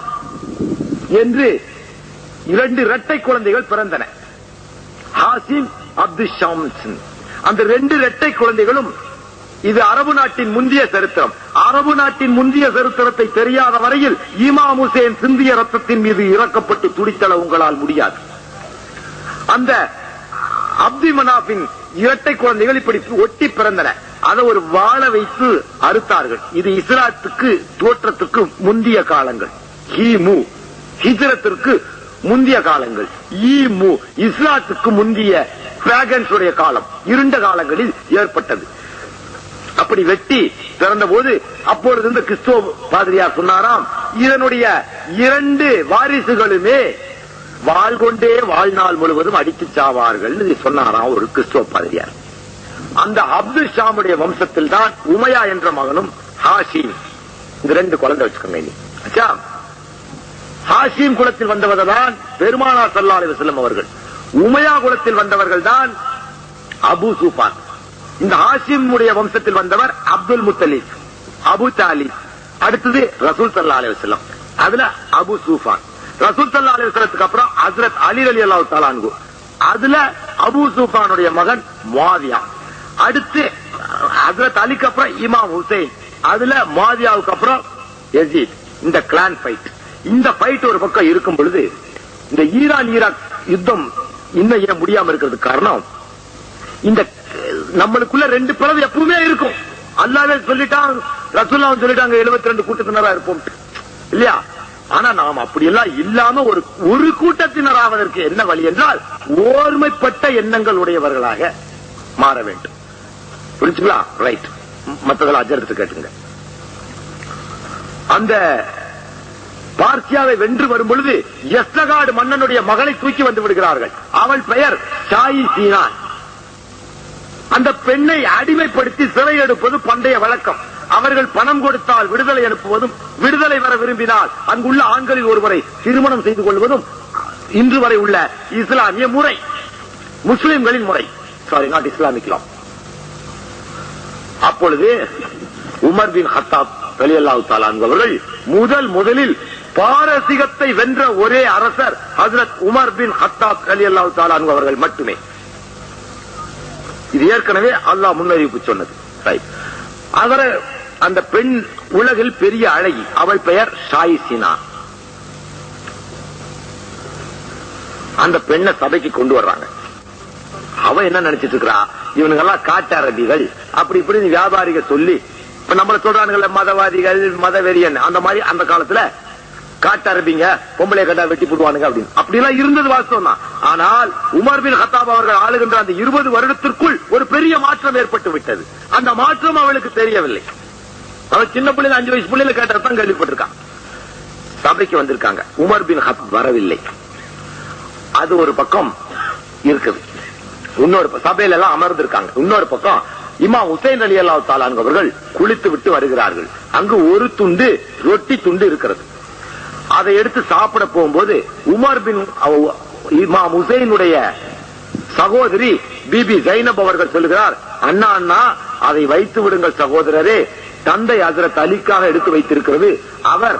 என்று 2 இரட்டை குழந்தைகள் பிறந்தன. ஹாசிம், அப்து ஷாம். அந்த 2 இரட்டை குழந்தைகளும் இது அரபு நாட்டின் முந்திய சரித்திரம். அரபு நாட்டின் முந்திய சரித்திரத்தை தெரியாத வரையில் இமாம் ஹுசேன் சிந்திய ரத்தத்தின் மீது இறக்கப்பட்டு துடித்தள உங்களால் முடியாது. அந்த அப்து மனாஃபின் இரட்டை குழந்தைகள் இப்படி ஒட்டி பிறந்தன. அதை ஒரு வாழ வைத்து அறுத்தார்கள். இது இஸ்லாத்துக்கு தோற்றத்துக்கு முந்திய காலங்கள். ஹீமு ஹிஜ்ரத்திற்கு முந்திய காலங்கள். ஈமு இஸ்லாத்துக்கு முந்திய டிராகன்ஸ் உடைய காலம், இருண்ட காலங்களில் ஏற்பட்டது. அப்படி வெட்டி பிறந்த போது அப்பொழுது இந்த கிறிஸ்துவ பாதிரியார் சொன்னாராம், இதனுடைய 2 வாரிசுகளுமே வாழ்கொண்டே வாழ்நாள் முழுவதும் அடித்து சாவார்கள் சொன்னாராம் ஒரு கிறிஸ்துவ பாதிரியார். அந்த அப்துல் ஷாமுடைய வம்சத்தில் தான் உமையா என்ற மகனும் ஹாஷிம், இந்த 2 குழந்தை வச்சுக்கோங்க. ஹாஷிம் குலத்தில் வந்தவர்கள் தான் பெருமானார் ஸல்லல்லாஹு அலைஹி வஸல்லம் அவர்கள். உமையா குலத்தில் வந்தவர்கள் தான் அபு சுஃபான். இந்த ஹாஷிம் உடைய வம்சத்தில் வந்தவர் அப்துல் முத்தலிப், அபு தாலிப். அடுத்தது ரசூல் ஸல்லல்லாஹு அலைஹி வஸல்லம், அதுல அபு சுஃபான். ரசூல் ஸல்லல்லாஹு அலைஹி வஸல்லத்துக்கு அப்புறம் ஹஜ்ரத் அலி ரலியல்லாஹு தஆலா அன்ஹு, அதுல அபு சுஃபானுடைய மகன் முஆவியா. அடுத்து ஹஜ்ரத் அலிக்கு அப்புறம் இமாம் ஹுசைன், அதுல முஆவியாவுக்கு அப்புறம் யஸீத். இந்த கிளான் ஃபைட், இந்த ஃபைட் ஒரு பக்கம் இருக்கும் பொழுது இந்த ஈரான் ஈராக் யுத்தம் இன்னும் ஏன் முடியாம இருக்கிறதுக்கு காரணம், இந்த நம்மளுக்குள்ள 2 பிளவு எப்பவுமே இருக்கும். அல்லாஹ்வே சொல்லிட்டான், ரசூலுல்லாஹ் சொல்லிட்டாங்க 72 கூட்டத்தினரா இருப்போம் இல்லையா. ஆனா நாம் அப்படி எல்லாம் இல்லாம ஒரு கூட்டத்தினராவதற்கு என்ன வழி என்றால், ஓர்மைப்பட்ட எண்ணங்கள் உடையவர்களாக மாற வேண்டும். புரிஞ்சுங்களா? ரைட். மற்றதெல்லாம் அஜர்த்து கேட்டுங்க. அந்த பார்சியாவை வென்று வரும் பொழுது எஸ்தகாடு மன்னனுடைய மகளை தூக்கி வந்து விடுகிறார்கள். அவள் பெயர் ஷாயி சீனான். அந்த பெண்ணை அடிமைப்படுத்தி சிறை எடுப்பது பண்டைய வழக்கம். அவர்கள் பணம் கொடுத்தால் விடுதலை அனுப்புவதும், விடுதலை வர விரும்பினால் அங்குள்ள ஆண்களில் ஒருவரை திருமணம் செய்து கொள்வதும் இன்று வரை உள்ள இஸ்லாமிய முறை, முஸ்லிம்களின் முறை. சாரி, நாட் இஸ்லாமிக் லா. அப்பொழுது உமர் பின் கத்தாப் ரலியல்லாஹு தஆலா அவர்கள் முதலில் பாரசீகத்தை வென்ற ஒரே அரசர் ஹஜ்ரத் உமர் பின் கத்தாப் ரலியல்லாஹு தஆலா அவர்கள் மட்டுமே. இது ஏற்கனவே அல்லாஹ் முன்னறிவிப்பு சொன்னது. அவரை அந்த பெண் உலகில் பெரிய அழகி, அவள் பெயர் ஷாயிசினா. அந்த பெண்ணை சபைக்கு கொண்டு வர்றாங்க. அவ என்ன நினைச்சிட்டு இருக்கிறா, இவனுங்கெல்லாம் காட்டு அரபிகள் அப்படி இப்படி வியாபாரிகள் சொல்லி, இப்ப நம்மள சொல்றானுங்கள மதவாதிகள் மதவெறியன், அந்த மாதிரி அந்த காலத்துல காட்டு அரபிங்க பொம்பளை கட்டா வெட்டி போடுவானுங்க அப்படின்னு அப்படிலாம் இருந்தது வாஸ்தவம் தான். ஆனால் உமர் பின் கத்தாப் அவர்கள் ஆளுகின்ற அந்த 20 வருடத்திற்குள் ஒரு பெரிய மாற்றம் ஏற்பட்டு விட்டது. அந்த மாற்றம் அவளுக்கு தெரியவில்லை. அவள் சின்ன பிள்ளைங்க 5 வயசு பிள்ளைல கேட்டதான் கேள்விப்பட்டிருக்கான். சபைக்கு வந்திருக்காங்க, உமர் பின் கத்தாப் வரவில்லை. அது ஒரு பக்கம் இருக்குது. இன்னொரு சபையில எல்லாம் அமர்ந்திருக்காங்க. இன்னொரு பக்கம் இமாம் ஹுசைன் ரலியல்லாஹு தஆலா அவர்கள் குளித்து விட்டு வருகிறார்கள். அங்கு ஒரு துண்டு ரொட்டி துண்டு இருக்கிறது. அதை எடுத்து சாப்பிட போகும்போது உமர் பின் இமாம் ஹுசைனுடைய சகோதரி பிபி ஜைனப் அவர்கள் சொல்லுகிறார், அண்ணா அண்ணா அதை வைத்து விடுங்கள் சகோதரரே, தந்தை ஹஜ்ரத் அலிக்காக எடுத்து வைத்திருக்கிறது. அவர்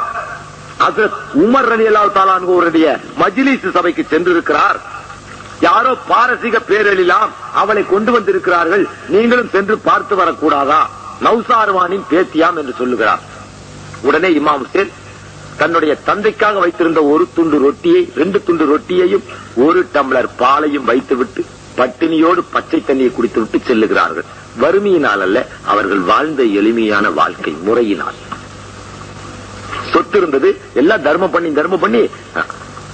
ஹஜ்ரத் உமர் ரலியல்லாஹு தஆலா அவருடைய மஜ்லிஸ் சபைக்கு சென்றிருக்கிறார். யாரோ பாரசீக பேரெல்லாம் அவளை கொண்டு வந்திருக்கிறார்கள், நீங்களும் சென்று பார்த்து வரக்கூடாதா, நௌசார்வானின் பேத்தியாம் என்று சொல்லுகிறார். உடனே இமாம் ஹுசைன் தன்னுடைய தந்தைக்காக வைத்திருந்த ஒரு துண்டு ரொட்டியை 2 துண்டு ரொட்டியையும் 1 டம்ளர் பாலையும் வைத்துவிட்டு பட்டினியோடு பச்சை தண்ணியை குடித்துவிட்டு செல்லுகிறார்கள். வறுமையினால் அல்ல, அவர்கள் வாழ்ந்த எளிமையான வாழ்க்கை முறையினால். சொத்து இருந்தது, எல்லாம் தர்மம் பண்ணி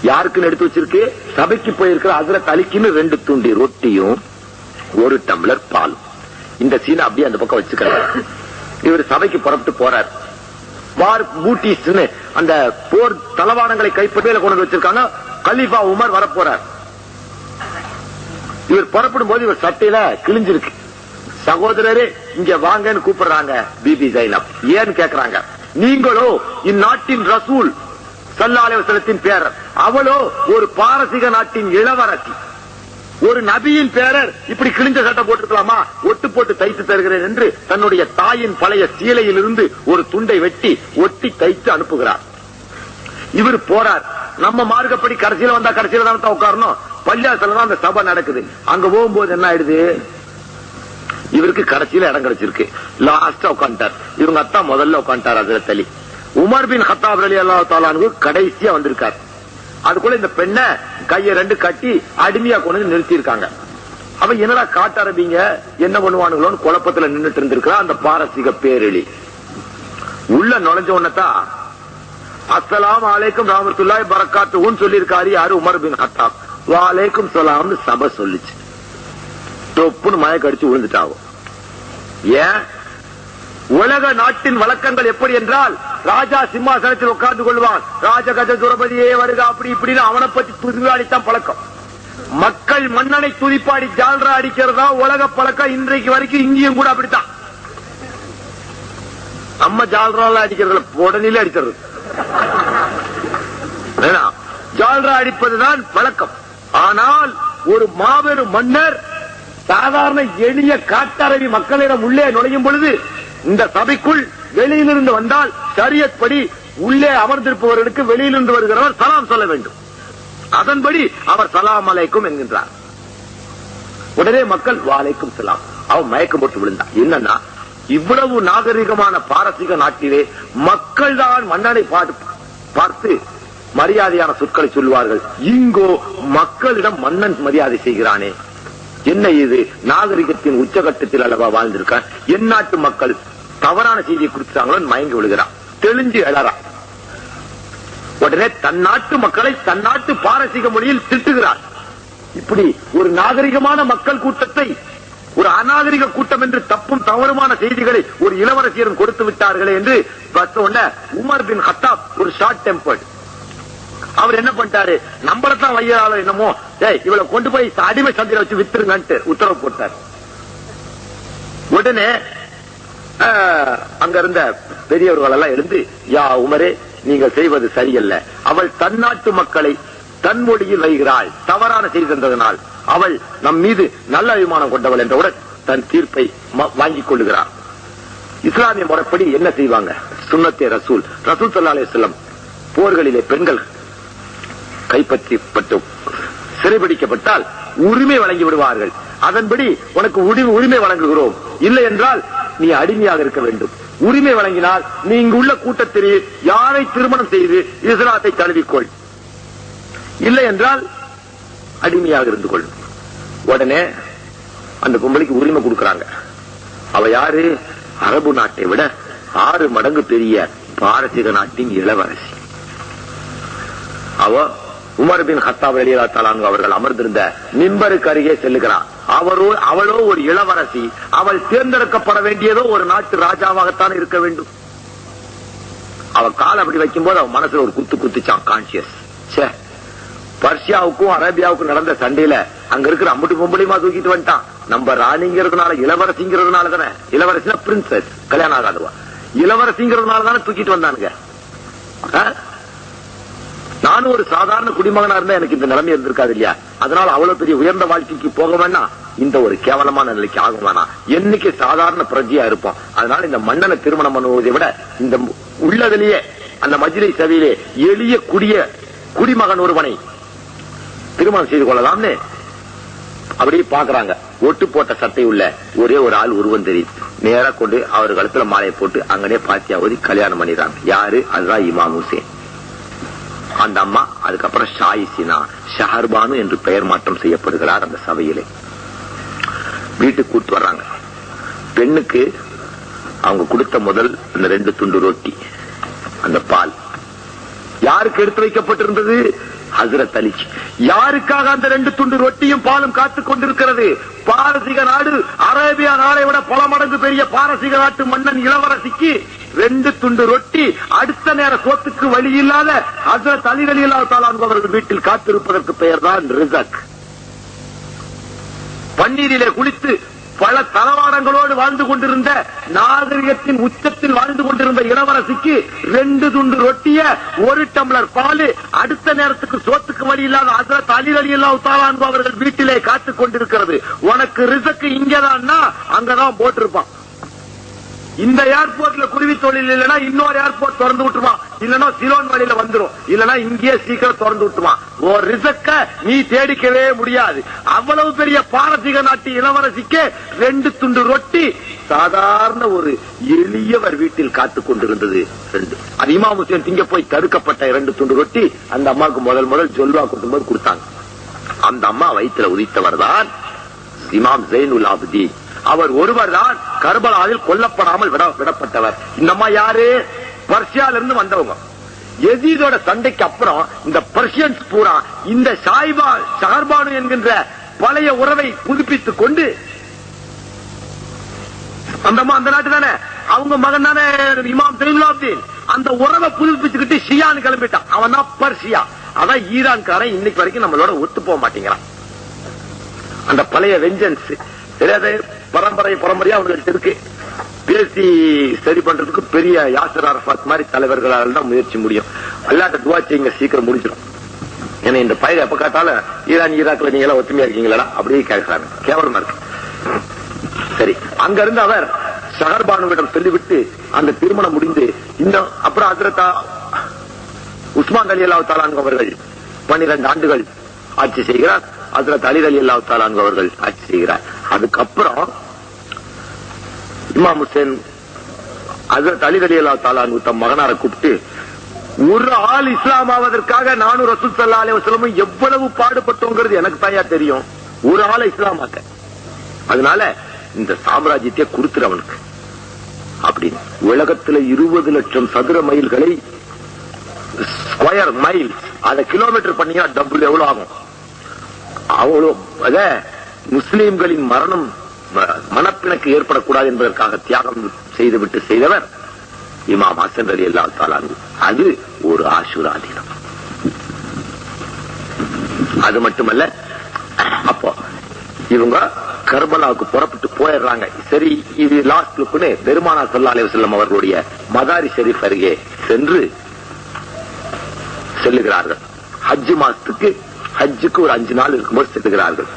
யாருக்குன்னு எடுத்து வச்சிருக்கு, சபைக்கு போயிருக்கிற ஹஜ்ரத் அலிக்குன்னு 2 துண்டு ரொட்டியும் 1 டம்ளர் பாலும். இந்த சீனை அப்படியே அந்த பக்கம் வச்சுக்கிறார். இவர் சபைக்கு புறப்பட்டு போறார். வார் பூட்டிஸ் அந்த போர் தளவாடங்களை கைப்பற்றியில கொண்டு வச்சிருக்காங்க. கலீஃபா உமர் வரப்போறார். இவர் புறப்படும் போது இவர் சட்டையில கிழிஞ்சிருக்கு. சகோதரரே இங்க வாங்கன்னு கூப்பிடுறாங்க. பிபி ஜைனப் ஏன்னு கேக்குறாங்க. நீங்களோ இந்நாட்டின் ரசூல் ஸல்லல்லாஹு அலைஹி வஸல்லத்தின் பேரர், அவளோ ஒரு பாரசீக நாட்டின் இளவரசி. ஒரு நபியின் பேரர் இப்படி கிழிஞ்ச சட்டை போட்டுக்கலாமா? ஒட்டு போட்டு தைத்து தருகிறேன் என்று தன்னுடைய தாயின் பழைய சீலையிலிருந்து ஒரு துண்டை வெட்டி ஒட்டி தைத்து அனுப்புகிறார். இவர் போறார். நம்ம மார்க்கப்படி கடைசியில வந்தா கடைசியில தான் உட்காரணும். பள்ளியாசல தான் அந்த சபை நடக்குது. அங்க போகும்போது என்ன ஆயிடுது, இவருக்கு கடைசியில இடம் கிடைச்சிருக்கு. லாஸ்டா உட்காந்துட்டார். இவங்க அத்தா முதல்ல உட்காந்துட்டார் ஹஜ்ரத் அலி. உமர் பின் கத்தாப் ரலியல்லாஹு தஆலா அன்ஹு கடைசியா வந்திருக்கார். அதுக்குள்ள இந்த பெண்ணை கையை 2 கட்டி அடிமையா கொண்டு நிறுத்தி இருக்காங்க. அவ என்னடா காட்ட ஆரம்பிங்க, என்ன பண்ணுவானுங்களோன்னு குழப்பத்துல நின்றுட்டு இருந்திருக்கா அந்த பாரசீக பேரெளி. உள்ள நுழைஞ்ச உடனேதான் அஸ்ஸலாமு அலைக்கும் ரஹ்மத்துல்லாஹி பரக்காத்துஹுன்னு சொல்லியிருக்காரு யாரு, உமர் பின் கத்தாப். வலைக்கும் சலாம்னு சபை சொல்லிச்சு. தொப்புன்னு மயக்க அடிச்சு விழுந்துட்டாவோ. ஏன்? உலக நாட்டின் வழக்கங்கள் எப்படி என்றால், ராஜா சிம்மாசனத்தில் உட்கார்ந்து கொள்வான், ராஜகஜ துரபதியே வருக அப்படி இப்படின்னு அவனை பத்தி துதிப்பாடித்தான் பழக்கம். மக்கள் மன்னனை துதிப்பாடி ஜால்ரா அடிக்கிறதா உலக பழக்கம். இன்றைக்கு வரைக்கும் இங்கேயும் கூட அப்படித்தான். நம்ம ஜால்ரா அடிக்கிறது உடனே அடிக்கிறது, ஜால்ரா அடிப்பதுதான் வழக்கம். ஆனால் ஒரு மாபெரும் மன்னர் சாதாரண எளிய காட்டரவி மக்களிடம் உள்ளே நுழையும் பொழுது, இந்த சபைக்குள் வெளியிலிருந்து வந்தால் ஷரியத் படி உள்ளே அமர்ந்திருப்பவர்களுக்கு வெளியிலிருந்து வருகிறவர் சலாம் சொல்ல வேண்டும். அதன்படி அவர் சலாம் அலைக்கும் என்கின்றார். உடனே மக்கள் வாலைக்கும் சலாம். அவன் மயக்கம் போட்டு விழுந்தான். என்னன்னா, இவ்வளவு நாகரிகமான பாரசீக நாட்டிலே மக்கள் தான் மன்னனை பார்த்து மரியாதையான சொற்களை சொல்லுவார்கள். இங்கோ மக்களிடம் மன்னன் மரியாதை செய்கிறானே, என்ன இது நாகரிகத்தின் உச்சகட்டத்தில் அளவா வாழ்ந்திருக்கான். என் நாட்டு மக்கள் தவறான செய்தியை கொடுத்தாங்களோ மயங்கி விழுகிறான், தெளிஞ்சு எழறான். உடனே தன் நாட்டு மக்களை தன் நாட்டு பாரசீக மொழியில் திட்டுகிறார். இப்படி ஒரு நாகரிகமான மக்கள் கூட்டத்தை ஒரு அநாகரிக கூட்டம் என்று தப்பும் தவறுமான செய்திகளை ஒரு இளவரசியரும் கொடுத்து விட்டார்களே என்று உமர் பின் கத்தாப் ஒரு ஷார்ட் டெம்பர்ட். அவர் என்ன பண்ணிட்டாரு, நம்மளத்தான் வையாள என்னமோ இவளை கொண்டு போய் அடிமை சந்தையில வச்சு வித்துருங்கன்ட்டு உத்தரவு போட்டார். உடனே அங்க இருந்த பெரியவர்கள் எல்லாம் எழுந்து, யா உமரே நீங்கள் செய்வது சரியல்ல, அவள் தன் நாட்டு மக்களை தன் மொழியில் வைகிறாள், தவறான செய்தி தந்ததனால் அவள் நம் மீது நல்ல அபிமானம் கொண்டவள் என்றவுடன் தன் தீர்ப்பை வாங்கிக் கொள்ளுகிறார். இஸ்லாமிய முறைப்படி என்ன செய்வாங்க, சுன்னத்தே ரசூல் ஸல்லல்லாஹு அலைஹி வஸல்லம் போர்களிலே பெண்கள் கைப்பற்றப்பட்டு சிறைபிடிக்கப்பட்டால் உரிமை வழங்கி விடுவார்கள். அதன்படி உனக்கு உரிமை வழங்குகிறோம், இல்லை என்றால் நீ அடிமையாக இருக்க வேண்டும். உரிமை வழங்கினால் நீ இங்கு உள்ள கூட்டத்தில் யாரை திருமணம் செய்து இஸ்லாத்தை தழுவிக்கொள், இல்லை என்றால் அடிமையாக இருந்து கொள். உடனே அந்த பொம்பளைக்கு உரிமை கொடுக்கிறாங்க. அவ யாரு, அரபு நாட்டை விட 6 மடங்கு பெரிய பாரசீக நாட்டின் இளவரசி. அவ உமர் பின் கத்தாப் ரலியல்லாஹு தஆலா அன்ஹு அவர்கள் அமர்ந்திருந்த மிம்பருக்கு அருகே செல்லுகிறார். அவளோ ஒரு இளவரசி, அவள் தேர்ந்தெடுக்கப்பட வேண்டியதோ ஒரு நாட்டு ராஜாவாகத்தான் இருக்க வேண்டும். அவ கால் அப்படி வைக்கும் போது அவன் மனசுல ஒரு குத்துச்சான் கான்சியஸ். பர்ஷியாவுக்கும் அரேபியாவுக்கும் நடந்த சண்டையில அங்க இருக்கிற அம்புட்டு பொம்பளையுமா தூக்கிட்டு வந்துட்டான். நம்ம ராணிங்கிறதுனால, இளவரசிங்கிறதுனால தானே, இளவரசினா பிரின்சஸ் கல்யாணம் ஆகாதுவா, இளவரசிங்கிறதுனால தானே தூக்கிட்டு வந்தானுங்க. நானும் ஒரு சாதாரண குடிமகனா இருந்தா எனக்கு இந்த நிலைமை இருந்திருக்காது இல்லையா. அதனால அவ்வளவு பெரிய உயர்ந்த வாழ்க்கைக்கு போக வேணாம், இந்த ஒரு கேவலமான நிலைக்கு ஆகும் வேணாம். என்னைக்கு சாதாரண பிரஜையா இருப்போம். அதனால இந்த மன்னனை திருமணம் பண்ணுவதை விட இந்த உள்ளதிலேயே அந்த மஜ்லிஸ் சபையிலே எளிய குடிமகன் ஒருவனை திருமணம் செய்து கொள்ளலாம்னு அப்படியே பாக்குறாங்க. ஒட்டு போட்ட சட்டை உள்ள ஒரே ஒரு ஆள் உருவம் தெரியும். நேரா கொண்டு அவர் கழுத்துல மாலையை போட்டு அங்கனே பாத்தியா ஓதி கல்யாணம் பண்ணிடுறாங்க. யாரு, அதுதான் இமாம் ஹுசேன். அந்த அம்மா அதுக்கப்புறம் ஷாயிசினா ஷஹர்பானு என்று பெயர் மாற்றம் செய்யப்படுகிறார். அந்த சபையிலே வீட்டுக்கு கூட்டு வர்றாங்க. பெண்ணுக்கு அவங்க கொடுத்த முதல் அந்த 2 துண்டு ரொட்டி, அந்த பால் யாருக்கு எடுத்து வைக்கப்பட்டிருந்தது? ஹஸ்ரத் அலிக்கு. யாருக்காக அந்த 2 துண்டு ரொட்டியும் பாலும் காத்துக் கொண்டிருக்கிறது? பாரசீக நாடு, அரேபியா நாடை விட பல மடங்கு பெரிய பாரசீக நாட்டு மன்னன் இளவரசிக்கு 2 துண்டு ரொட்டி, அடுத்த நேர சோத்துக்கு வழி இல்லாத ஹஸ்ரத் அலி ரலியல்லாஹு தஆலா அவர்கள் வீட்டில் காத்திருப்பதற்கு பெயர் தான் ரிசக். பன்னீரிலே குளித்து பல தளவாடங்களோடு வாழ்ந்து கொண்டிருந்த, நாகரிகத்தின் உச்சத்தில் வாழ்ந்து கொண்டிருந்த இளவரசிக்கு 2 துண்டு ரொட்டிய, 1 டம்ளர் பால், அடுத்த நேரத்துக்கு சோத்துக்கு வழி இல்லாத ஹஸ்ரத் அலி ரலியல்லாஹு தஆலா அவர்கள் வீட்டிலே காத்துக் கொண்டிருக்கிறது. உனக்கு ரிசக் இங்கதான், அங்கதான் போட்டிருப்பான். இந்த ஏர்போர்ட்ல குருவி தொழில் இல்லைன்னா இன்னொரு ஏர்போர்ட் திறந்து விட்டுருவான், இல்லன்னா சிலோன் வழியில வந்துடும், இல்லன்னா இங்கேயே சீக்கிரம் திறந்து விட்டுருவான். ஒரு ரிசக்க நீ தேடிக்கவே முடியாது. அவ்வளவு பெரிய பாரசீக நாட்டு இளவரசிக்கு 2 துண்டு ரொட்டி சாதாரண ஒரு எளியவர் வீட்டில் காத்துக் கொண்டிருந்தது. அது இமாம் ஹுசைன் திங்க போய் தடுக்கப்பட்ட 2 துண்டு ரொட்டி அந்த அம்மாவுக்கு முதல் ஜொல்வா கொடுக்கும்போது கொடுத்தாங்க. அந்த அம்மா வயிற்றுல உதித்தவர் தான் இமாம் ஜைனுல் ஆபிதீன். அவர் ஒருவர் தான் கர்பலாவில் கொல்லப்படாமல் விடப்பட்டவர். இந்த அம்மா யாரு? பர்ஷியால இருந்து வந்தவங்க. யசீதோட சண்டைக்கு அப்புறம் இந்த பர்ஷியன்ஸ் பூரா இந்த ஷஹர்பானு என்கின்ற பழைய உறவை புதுப்பித்துக் கொண்டு, அந்த நாட்டு தானே, அவங்க மகன் தானே இமாம் ஜைனுல் ஆபிதீன், அந்த உறவை புதுப்பிச்சுக்கிட்டு ஷியான்னு கிளம்பிட்டான். அவன் தான் பர்ஷியா. அதான் ஈரான்காரன் இன்னைக்கு வரைக்கும் நம்மளோட ஒத்து போக மாட்டேங்கிறான். அந்த பழைய வெஞ்சன்ஸ் பரம்பரையா அவங்களுக்கு இருக்கு. பேசி சரி பண்றதுக்கு பெரிய யாசர் அரஃபாத் மாதிரி தலைவர்களால் தான் முயற்சி முடியும். அல்லாட்ட துவா செய்யுங்க, சீக்கிரம் முடிச்சிடும். ஏன்னா இந்த பயிர் எப்ப காட்டாலும் ஈராக்ல நீங்க எல்லாம் ஒத்துமையா இருக்கீங்களா அப்படியே கேட்கிறாங்க. கேவலமா இருக்கு. சரி, அங்க இருந்து அவர் ஷஹர்பானுவிடம் சொல்லிவிட்டு அந்த திருமணம் முடிந்து இன்னும் அப்புறம் ஹஜ்ரத் உஸ்மான் ரலியல்லாஹு தஆலா அவர்கள் 12 ஆண்டுகள் ஆட்சி செய்கிறார். ஹஜ்ரத் அலி ரலியல்லாஹு தஆலா அவர்கள் ஆட்சி செய்கிறார். அதுக்கப்புறம் இமாம் ஹுசைன் ஹஜ்ரத் அலி ரலியல்லாஹு தஆலா தம் மகனாரை கூப்பிட்டு, ஒரு ஆள் இஸ்லாம் ஆவதற்காக நானும் ரசூல் ஸல்லல்லாஹு அலைஹி வஸல்லம் எவ்வளவு பாடுபட்டோங்கிறது எனக்கு தாயா தெரியும். ஒரு ஆளை இஸ்லாமாக்க, அதனால இந்த சாம்ராஜ்யத்தை கொடுத்துரு அவனுக்கு அப்படின்னு. உலகத்துல 20 லட்சம் சதுர மைல்களை, ஸ்கொயர் மைல், அதை கிலோமீட்டர் பண்ணீங்க டபுள் எவ்வளவு ஆகும்? அவ்வளவு முஸ்லீம்களின் மரணம் மனப்பிணக்கு ஏற்படக்கூடாது என்பதற்காக தியாகம் செய்துவிட்டு செய்தவர் இமாம் ஹசன் ரலியல்லாஹு தஆலா. அது ஒரு ஆஷுரா தினம். அது மட்டுமல்ல, அப்போ இவங்க கர்பலாவுக்கு புறப்பட்டு போயிடுறாங்க. சரி, இது லாஸ்ட் லுக்னு பெருமானார் ஸல்லல்லாஹு அலைஹி வஸல்லம் அவர்களுடைய மதாரி ஷரீஃப் அருகே சென்று செல்லுகிறார்கள். ஹஜ் மாசத்துக்கு, ஹஜ்ஜுக்கு ஒரு 5 நாள் இருக்கும்போது செல்லுகிறார்கள்.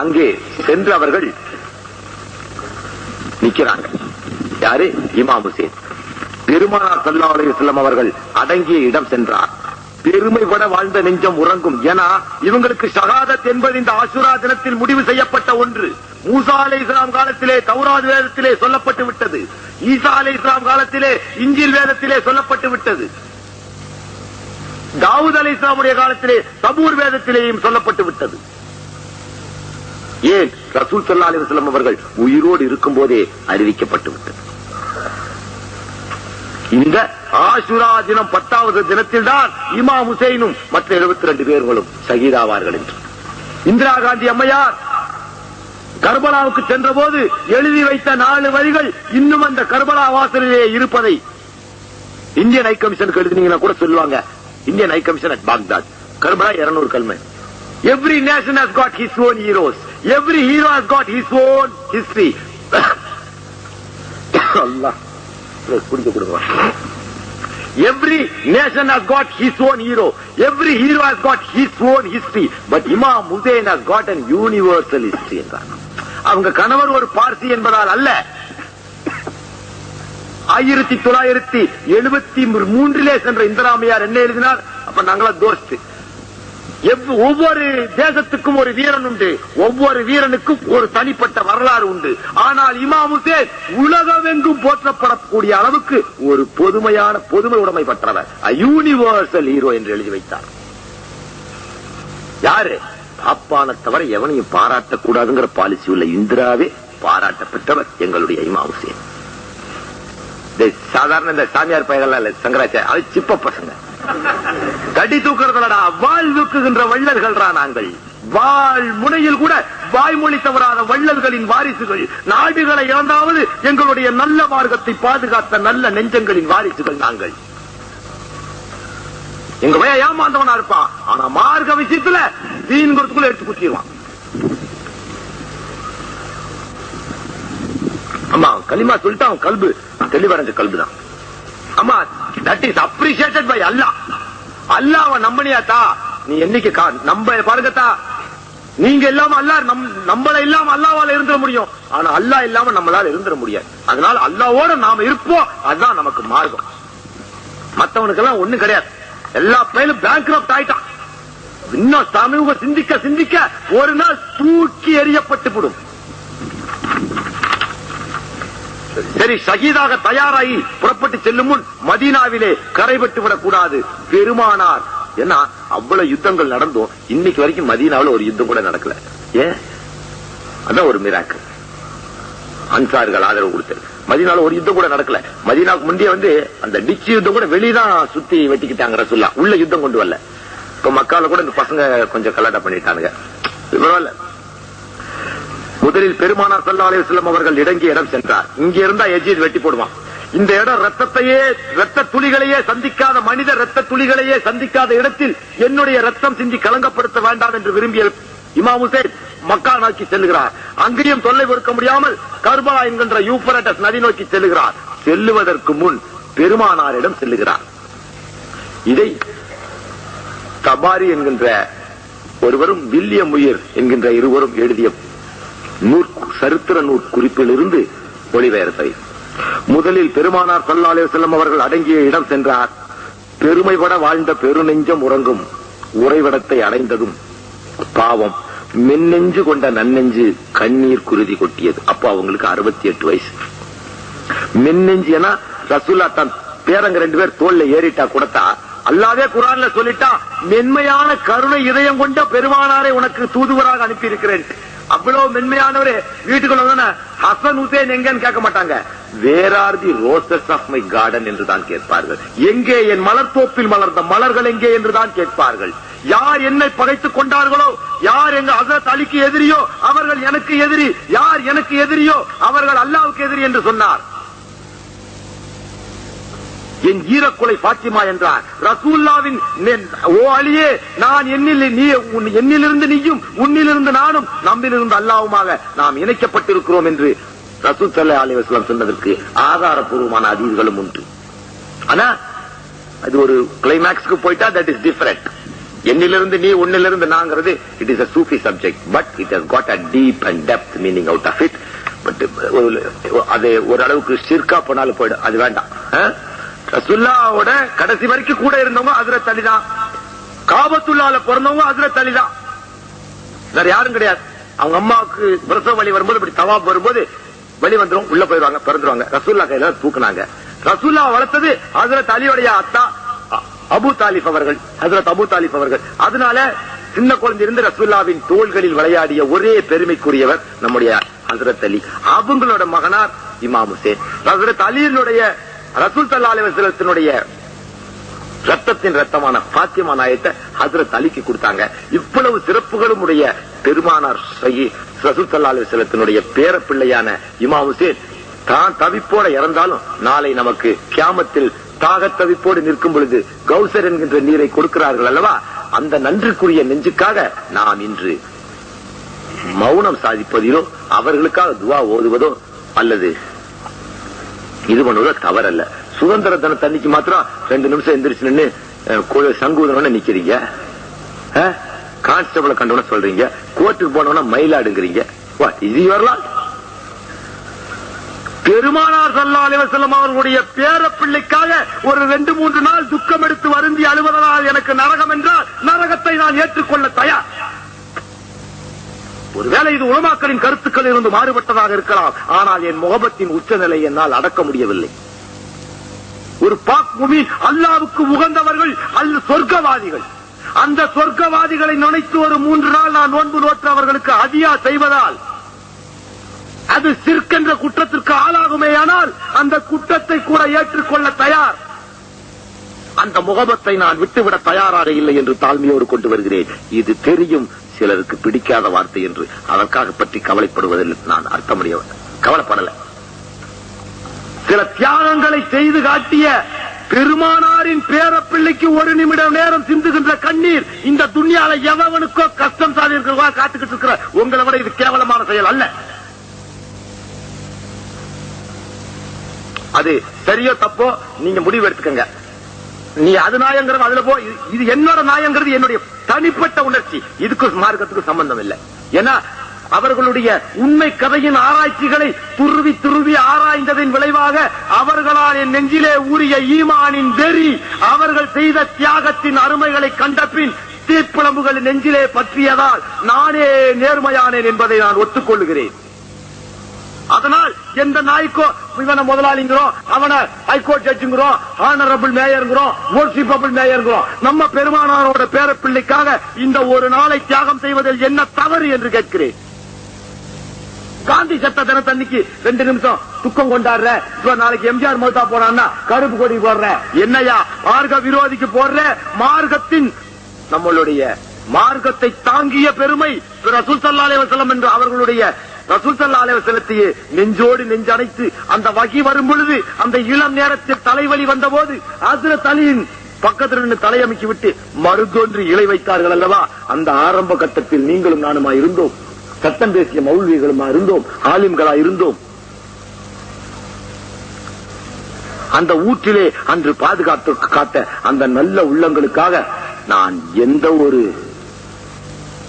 அங்கே சென்று அவர்கள் நிக்கிறாங்க. யாரு? இமாம் ஹுசைன். பெருமானார் ஸல்லல்லாஹு அலைஹி வஸல்லம் அவர்கள் அடங்கிய இடம் சென்றார். பெருமைப்பட வாழ்ந்த நெஞ்சம் உறங்கும். ஏன்னா இவங்களுக்கு ஷஹாதத் என்பது இந்த ஆஷுரா தினத்தில் முடிவு செய்யப்பட்ட ஒன்று. மூசா அலைஹிஸ்ஸலாம் காலத்திலே தௌராத் வேதத்திலே சொல்லப்பட்டு விட்டது. ஈசா அலைஹிஸ்ஸலாம் காலத்திலே இன்ஜீல் வேதத்திலே சொல்லப்பட்டு விட்டது. தாவூத் அலைஹிஸ்ஸலாமுடைய காலத்திலே சபூர் வேதத்திலேயும் சொல்லப்பட்டு விட்டது. ஏன்? ரசூல் ஸல்லல்லாஹு அலைஹி வஸல்லம் அவர்கள் உயிரோடு இருக்கும் போதே அறிவிக்கப்பட்டு விட்டது. இந்த ஆஷுரா தினம் 10வது தினத்தில் தான் இமாம் ஹுசைனும் மற்ற 72 பேர்களும் ஷஹீதாவார்கள் என்று. இந்திரா காந்தி அம்மையார் கர்பலாவுக்கு சென்ற போது எழுதி வைத்த 4 வரிகள் இன்னும் அந்த கர்பலா வாசலிலே இருப்பதை இந்தியன் ஹை கமிஷனுக்கு எழுதினீங்கன்னா கூட சொல்லுவாங்க. Indian high commission at Baghdad, Karbala 200 கல்மை. Every nation has got his own heroes. Every hero has got his own history. Allah புரிஞ்சு கொடுங்க. Every nation has got his own hero. Every hero has got his own history. But Imam Hussein has got an universal history என்றார். அவங்க கணவர் ஒரு பார்சி என்பதால் அல்ல. 1973 சென்ற இந்திராமையார் என்ன எழுதினார்? அப்ப நாங்களா தோஸ்து. ஒவ்வொரு தேசத்துக்கும் ஒரு வீரன் உண்டு, ஒவ்வொரு வீரனுக்கும் ஒரு தனிப்பட்ட வரலாறு உண்டு. ஆனால் இமாம் ஹுசேன் உலகமெங்கும் போற்றப்படக்கூடிய அளவுக்கு ஒரு பொதுமை உடைமை பெற்றவர், யூனிவர்சல் ஹீரோ என்று எழுதி வைத்தார். யாரு? பாப்பான தவிர எவனையும் பாராட்டக்கூடாதுங்கிற பாலிசி உள்ள இந்திராவே பாராட்ட பெற்றவர் எங்களுடைய இமாம் ஹுசேன். சாதாரண இந்த சாமியார் பயங்கள்ல சங்கராச்சாரிய அது சிப்ப பசங்க கட்டி தூக்குறதுலடா, வாழ் தூக்குகின்ற வள்ளல்கள்ரா நாங்கள். வாழ் முனையில் கூட வாய்மொழி தவறாத வள்ளல்களின் வாரிசுகள். நாடுகளை இழந்தாவது எங்களுடைய நல்ல மார்க்கத்தை பாதுகாத்த நல்ல நெஞ்சங்களின் வாரிசுகள் நாங்கள். எங்க பையன் ஏமாந்தவனா இருப்பான், ஆனா மார்க்க விஷயத்துல தீன்கிறதுக்குள்ள எடுத்து குத்திடுவான். ஆமா, களிமா சொல்லிட்டு அவன் கல்பு தெளிவடைஞ்ச கல்புதான். ஆமா, தட் இஸ் அப்ரிஷியேட்டட் பை அல்லாஹ். அல்லாஹ்வை நம்பினியாத்தா நீ என்னைக்கு நம்ப பாருங்கத்தா, நீங்க இல்லாம அல்லாஹ் நம்மள இல்லாம அல்லாஹ்வால இருந்துட முடியும், ஆனா அல்லாஹ் இல்லாம நம்மளால இருந்துட முடியாது. அதனால அல்லாஹ்வோட நாம இருப்போம், அதுதான் நமக்கு மார்க்கம். மத்தவனுக்கு எல்லாம் ஒண்ணும் கிடையாது, எல்லா பயிலும் பேங்க்ரப்ட் ஆயிட்டான். இன்னும் சமூக சிந்திக்க சிந்திக்க ஒரு நாள் தூக்கி எறியப்பட்டு விடும். சரி, ஷஹீதாக தயாராகி புறப்பட்டு செல்லும் முன் மதீனாவிலே கரைபட்டு விடக்கூடாது. பெருமானார் ஏன்னா அவ்வளவு யுத்தங்கள் நடந்தோம், இன்னைக்கு வரைக்கும் மதீனாவில் ஒரு யுத்தம் கூட நடக்கல. ஏன்? அதான் ஒரு மிராக்கிள். அன்சார்கள் ஆதரவு கொடுத்தது. மதீனாவில் ஒரு யுத்தம் கூட நடக்கல. மதீனாவுக்கு முந்தைய அந்த டிச்சு யுத்தம் கூட வெளியதான் சுத்தி வெட்டிக்கிட்டாங்க ரசூல்லா, உள்ள யுத்தம் கொண்டு வரல. இப்ப மக்கால கூட இந்த பசங்க கொஞ்சம் கலாட்டா பண்ணிட்டானுங்க. பரவாயில்ல. முதலில் பெருமானார் ஸல்லல்லாஹு அலைஹி வஸல்லம் அவர்கள் இடங்கிய இடம் சென்றார். இங்க இருந்தா எஜீத் வெட்டி போடுவான். இந்த இடம் ரத்த துளிகளையே சந்திக்காத, மனித ரத்த துளிகளையே சந்திக்காத இடத்தில் என்னுடைய ரத்தம் சிந்தி கலங்கப்படுத்த வேண்டாம் என்று விரும்பிய இமாம் ஹுசைன் மக்கா நோக்கி செல்லுகிறார். அங்கேயும் தொல்லை பொறுக்க முடியாமல் கர்பலா என்கின்ற யூப்ரட்டஸ் நதி நோக்கி செல்லுகிறார். செல்லுவதற்கு முன் பெருமானாரிடம் செல்லுகிறார். இதை தபாரி என்கின்ற ஒருவரும் வில்லியம் முயர் என்கின்ற இருவரும் எழுதிய சரித்திர நூற்குறிப்பில் இருந்து மொழிபெயர்த்தை. முதலில் பெருமானார் ஸல்லல்லாஹு அலைஹி வஸல்லம் அவர்கள் அடங்கிய இடம் சென்றார். பெருமைப்பட வாழ்ந்த பெருநெஞ்சம் உறங்கும் உறைவிடத்தை அடைந்ததும் பாவம் மென்னெஞ்சு கொண்ட நன்னெஞ்சு கண்ணீர் குருதி கொட்டியது. அப்போ அவங்களுக்கு 68 வயசு. மென்னெஞ்சு ஏன்னா ரசூல்லா தன் பேரங்க 2 பேர் தோல்ல ஏறிட்டா கூடத்தா அல்லாவே குர்ஆன்ல சொல்லிட்டா, மென்மையான கருணை இதயம் கொண்ட பெருமானாரை உனக்கு தூதுவராக அனுப்பி இருக்கிறேன். அவ்வளவு மென்மையானவரே வீட்டுக்குள்ள வந்து ஹசன் ஹுசேன் எங்கன்னு கேட்க மாட்டாங்க. Where are the roses of my garden என்றுதான் கேட்பார்கள். எங்கே என் மலர்தோப்பில் மலர்ந்த மலர்கள் எங்கே என்றுதான் கேட்பார்கள். யார் என்னை பகைத்துக் கொண்டார்களோ, யார் எங்க ஹஸரத் அலிக்கு எதிரியோ அவர்கள் எனக்கு எதிரி, யார் எனக்கு எதிரியோ அவர்கள் அல்லாஹ்வுக்கு எதிரி என்று சொன்னார். என் ஈரக்குலை பாத்திமா என்றார். ரசூலுல்லாவின் ஓ அலியே, நான் என்னிலிருந்து நீயும் உன்னிலிருந்து நானும் நம்மிலிருந்து அல்லாஹ்வுமாக நாம் இணைக்கப்பட்டிருக்கிறோம் என்று ரசூல் ஸல்லல்லாஹு அலைஹி வஸல்லம் சொன்னதற்கு ஆதாரபூர்வமான ஹதீஸ்களும் உண்டு. ஆனா அது ஒரு கிளைமாக்ஸ்க்கு போயிட்டா தட் இஸ் டிஃபரெண்ட். என்னிலிருந்து நீ உன்னிலிருந்து நாங்கிறது it is a Sufi subject, but it has got a deep and depth meaning out of it. But அது ஒரு அளவுக்கு ஷிர்கா போனாலும் போயிடும், அது வேண்டாம். ரசூலுல்லாவோட கடைசி வரைக்கும் கூட இருந்தவங்க ஹஜ்ரத் அலி தான். காபத்துல்லாஹ்ல பிறந்தவங்க ஹஜ்ரத் அலி தான், வேற யாரும் கிடையாது. அவங்க அம்மாவுக்கு பிரசவ வலி வரும்போது இப்படி தவாப் வரும்போது வலி வந்துரும், உள்ள போயிடுவாங்க, பிறந்துருவாங்க. ரசூலுல்லாஹ் கையில தூக்குனாங்க. ரசூலுல்லாஹ் வளர்த்தது ஹஜ்ரத் அலியோடைய அத்தா அபூ தாலிப் அவர்கள், ஹஜ்ரத் அபூ தாலிப் அவர்கள். அதனால சின்ன குழந்தையிலிருந்து ரசூலுல்லாஹ்வின் தோள்களில் விளையாடிய ஒரே பெருமைக்குரியவர் நம்முடைய ஹஜ்ரத் அலி. அவங்களோட மகனார் இமாம் ஹுசைன். ஹஜ்ரத் அலியினுடைய ரசூல் ஸல்லல்லாஹு அலைஹி வஸல்லத்தினுடைய ரத்தத்தின் ரத்தமான பாத்திமா நாயத்தை ஹஜ்ரத் அலிக்கு கொடுத்தாங்க. இவ்வளவு சிறப்புகளும் உடைய பெருமானார் ரசூல் ஸல்லல்லாஹு அலைஹி வஸல்லத்தினுடைய பேரப்பிள்ளையான இமாம் ஹுசைன் தான் தவிப்போட இறந்தாலும் நாளை நமக்கு கியாமத்தில் தாகத்தவிப்போடு நிற்கும் பொழுது கௌசர் என்கின்ற நீரை கொடுக்கிறார்கள் அல்லவா, அந்த நன்றிக்குரிய நெஞ்சுக்காக நாம் இன்று மௌனம் சாதிப்பதிலோ அவர்களுக்காக துவா ஓதுவதோ அல்லது இது பண்ணுவதோ தவறல்ல. சுதந்திர தினத்தன்னைக்கு மாத்திரம் 2 நிமிஷம் எந்திரிச்சு நின்று சங்கூதன நிக்கிறீங்க, கான்ஸ்டபிள கண்டோன சொல்றீங்க, கோர்ட்டுக்கு போனோம்னா மயிலாடுங்கிறீங்க. What is your law? பெருமானார் ஸல்லல்லாஹு அலைஹி வஸல்லம் அவர்களுடைய பேரப்பிள்ளைக்காக ஒரு 2-3 நாள் துக்கம் எடுத்து வருந்தி அழுவதனால் எனக்கு நரகம் என்றால் நரகத்தை நான் ஏற்றுக்கொள்ள தயார். ஒருவேளை இது உலமாக்களின் கருத்துக்கள் இருந்து மாறுபட்டதாக இருக்கலாம். ஆனால் என் முகபத்தின் உச்சநிலை என்னால் அடக்க முடியவில்லை. ஒரு பாக் முஃமின் அல்லாஹ்வுக்கு உகந்தவர்கள் அல்ல சொர்க்கவாதிகள். அந்த சொர்க்கவாதிகளை நினைத்து ஒரு 3 நாள் நான் நோன்பு நோற்று அவர்களுக்கு ஹதியா செய்வதால் அது ஷிர்க் என்ற குற்றத்திற்கு ஆளாகுமேயானால் அந்த குற்றத்தை கூட ஏற்றுக்கொள்ள தயார். அந்த முகபத்தை நான் விட்டுவிட தயாராக இல்லை என்று தாழ்மையோடு கொண்டு வருகிறேன். இது தெரியும் சிலருக்கு பிடிக்காத வார்த்தை என்று. அதற்காக பற்றி கவலைப்படுவதில் நான் அர்த்தமுடைய கவலைப்படல. சில தியாகங்களை செய்து காட்டிய பெருமானாரின் பேரப்பிள்ளைக்கு 1 நிமிடம் நேரம் சிந்துகின்ற கண்ணீர் இந்த துன்யால எவனுக்கோ கஷ்டம் சாதிக்கிறவா காத்துக்கிட்டு இருக்கிற உங்களை விட இது கேவலமான செயல் அல்ல. அது சரியோ தப்போ நீங்க முடிவு எடுத்துக்கங்க. நீ அது நாயங்கிறது அதுல போ, இது என்னோட நாயங்கிறது என்னுடைய தனிப்பட்ட உணர்ச்சி. இதுக்கு மார்க்கத்துக்கு சம்பந்தம் இல்லை. ஏன்னா அவர்களுடைய உண்மை கதையின் ஆராய்ச்சிகளை துருவி துருவி ஆராய்ந்ததின் விளைவாக அவர்களால் என் நெஞ்சிலே ஊறிய ஈமானின் வெறி, அவர்கள் செய்த தியாகத்தின் அருமைகளை கண்டபின் தீப்பிழம்புகள் நெஞ்சிலே பற்றியதால் நானே நேர்மையானேன் என்பதை நான் ஒத்துக்கொள்கிறேன். அதனால் எந்த நாய்க்கோ இவனை முதலாளிங்கிறோம், அவனை ஹைகோர்ட் ஜட்ஜுங்கிறோம், ஆனரபிள் மேயருங்கிறோம், வொர்ஷிப்பபிள் மேயருங்கிறோம். நம்ம பெருமானாரோட பேரப்பிள்ளைக்காக இந்த ஒரு நாளை தியாகம் செய்வதில் என்ன தவறு என்று கேட்கிறேன். காந்தி சட்ட தினத்தன்னைக்கு 2 நிமிஷம் துக்கம் கொண்டாடுற, இப்ப நாளைக்கு எம்ஜிஆர் மௌத்தா போறான்னா கருப்பு கொடி போடுற, என்னையா மார்க்க விரோதிக்கு போடுற? மார்க்கத்தின் நம்மளுடைய மார்க்கத்தை தாங்கிய பெருமை ரசூல் ஸல்லல்லாஹு அலைஹி வஸல்லம் என்று அவர்களுடைய ரசூல் ஸல்லல்லாஹு அலைஹி வஸல்லத்தையே நெஞ்சோடு நெஞ்சணைத்து அந்த வகி வரும் பொழுது அந்த இளம் நேரத்தில் தலைவலி வந்த போது ஹஜ்ரத் அலியின் பக்கத்தில் நின்று தலையமைக்கி விட்டு மருந்தொன்று இலை வைத்தார்கள் அல்லவா? அந்த ஆரம்ப கட்டத்தில் நீங்களும் நானுமா இருந்தோம். சட்டம் பேசிய மௌல்விகளுமா இருந்தோம், ஆலிம்களா இருந்தோம். அந்த ஊற்றிலே அன்று பாதுகாத்து காத்த அந்த நல்ல உள்ளங்களுக்காக நான் எந்த ஒரு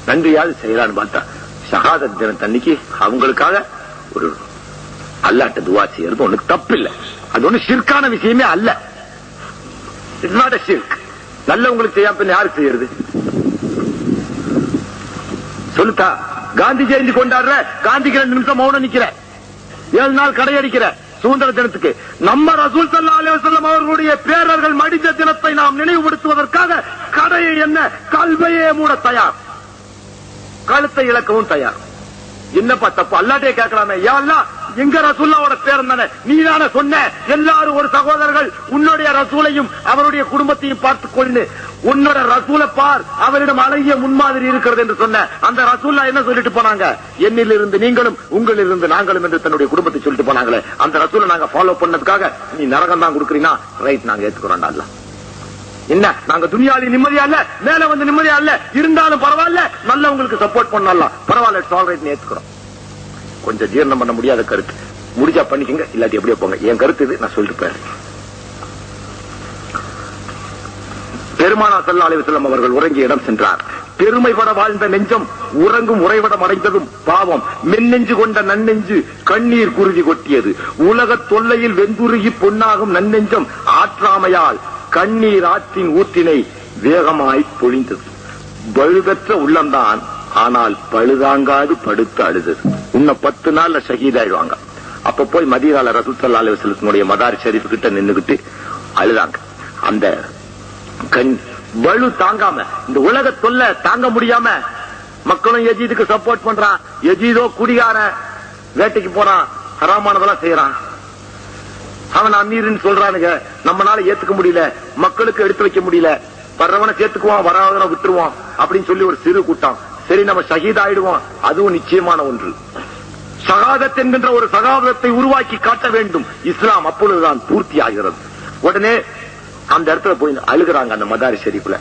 நன்றியாவது செய்யலான்னு பார்த்தா ஷஹாதத் தினத்தன்னைக்கு அவங்களுக்காக ஒரு அல்லாஹ்ட்ட துஆ செய்யறது ஒண்ணு தப்பு இல்ல. அது ஒண்ணு ஷிர்கான விஷயமே அல்ல. இட்ஸ் நாட் எ ஷிர்க். நல்லவங்களுக்கு செய்யாம யாருக்கு செய்யறது சொல்லுதா? காந்தி ஜெயந்தி கொண்டாடுற, காந்திக்கு 2 நிமிஷம் மௌனம் நிக்கிற, 7 நாள் கடையடிக்கிற சுதந்திர தினத்துக்கு நம்ம ரசூல் ஸல்லல்லாஹு அலைஹி வஸல்லம் அவர்களுடைய பேரர்கள் மடிந்த தினத்தை நாம் நினைவுபடுத்துவதற்காக கடையை என்ன கல்வையே மூட தயார், கழுத்தை இழக்கவும் தயார். என்னப்பா தப்பு? அல்லாஹ்ட்டே கேட்கலாமே, யா அல்லாஹ் எங்க ரசூலுல்லாஹ்வோட பேர் தானே நீ தானே சொன்ன, எல்லாரும் ஒரு சகோதரர்கள், உன்னுடைய ரசூலையும் அவருடைய குடும்பத்தையும் பார்த்துக் கொள்ளு, உன்னோட ரசூலை பார், அவரிடம் அழகிய முன்மாதிரி இருக்கிறது என்று சொன்ன அந்த ரசூல்லா என்ன சொல்லிட்டு போனாங்க? என்னில் இருந்து நீங்களும் உங்களிலிருந்து நாங்களும் என்று தன்னுடைய குடும்பத்தை சொல்லிட்டு போனாங்களே, அந்த ரசூலை நாங்க ஃபாலோ பண்ணதுக்காக நீ நரகம் தான் கொடுக்கறீனா? ரைட், நாங்க ஏத்துக்கிறோம்டா. அல்ல என்ன, நாங்க துனியாலி நிம்மதியா இல்ல, மேல வந்து நிம்மதியா இல்ல, இருந்தாலும் பரவாயில்ல, நல்ல உங்களுக்கு சப்போர்ட் பண்ணலாம், பரவாயில்ல, இட்ஸ் ஆல் ரைட் ஏத்துக்கிறோம். கொஞ்சம் ஜீரணம் பண்ண முடியாத கருத்து, முடிஞ்சா பண்ணிக்கங்க, இல்லாட்டி எப்படியோ போங்க. என் கருத்து இது, நான் சொல்லிட்டு போறேன். பெருமானார் ஸல்லல்லாஹு அலைஹி வஸல்லம் அவர்கள் உறங்கிய இடம் சென்றார். பெருமைப்பட வாழ்ந்த நெஞ்சம் உறங்கும் உறைவிடம் அடைந்ததும் பாவம் மென்னெஞ்சு கொண்ட நன்னெஞ்சு கண்ணீர் குருதி கொட்டியது. உலக தொல்லையில் வெந்துருகி பொன்னாகும் நன்னெஞ்சம் ஆற்றாமையால் கண்ணீர் ஆற்றின் ஊற்றினை வேகமாய் பொழிந்தது. பழுதற்ற உள்ளம்தான், ஆனால் பழுதாங்காது படுத்து அழுதது. இன்னும் 10 நாள்ல ஷஹீதாயிடுவாங்க. அப்ப போய் மதீனால ரசூல் ஸல்லல்லாஹு அலைஹி வஸல்லமுடைய மதார் ஷரீஃப் கிட்ட நின்னுகிட்டு அழுதாங்க. அந்த கண் வலு தாங்காம, இந்த உலக தொல்லை தாங்க முடியாம மக்களும் யஜீதுக்கு சப்போர்ட் பண்றான். யஜீதோ குடிகாரன், வேட்டைக்கு போறான், ஹராமானதெல்லாம் செய்யறான், அவன் அமீர்னு சொல்றானுங்க. நம்மளால ஏத்துக்க முடியல, மக்களுக்கு எடுத்து வைக்க முடியல, வர்றவனை சேர்த்துக்குவான், வராதவனை விட்டுருவான் அப்படின்னு சொல்லி ஒரு சிறு கூட்டம். சரி, நம்ம ஷஹீத் ஆயிடுவோம், அதுவும் நிச்சயமான ஒன்று. ஷஹாதத் என்கின்ற ஒரு சகாதத்தை உருவாக்கி காட்ட வேண்டும். இஸ்லாம் அப்பொழுதுதான் பூர்த்தி ஆகிறது. உடனே அந்த இடத்துல போய் அழுகிறாங்க. அந்த மதாரி ஷரீஃப்ல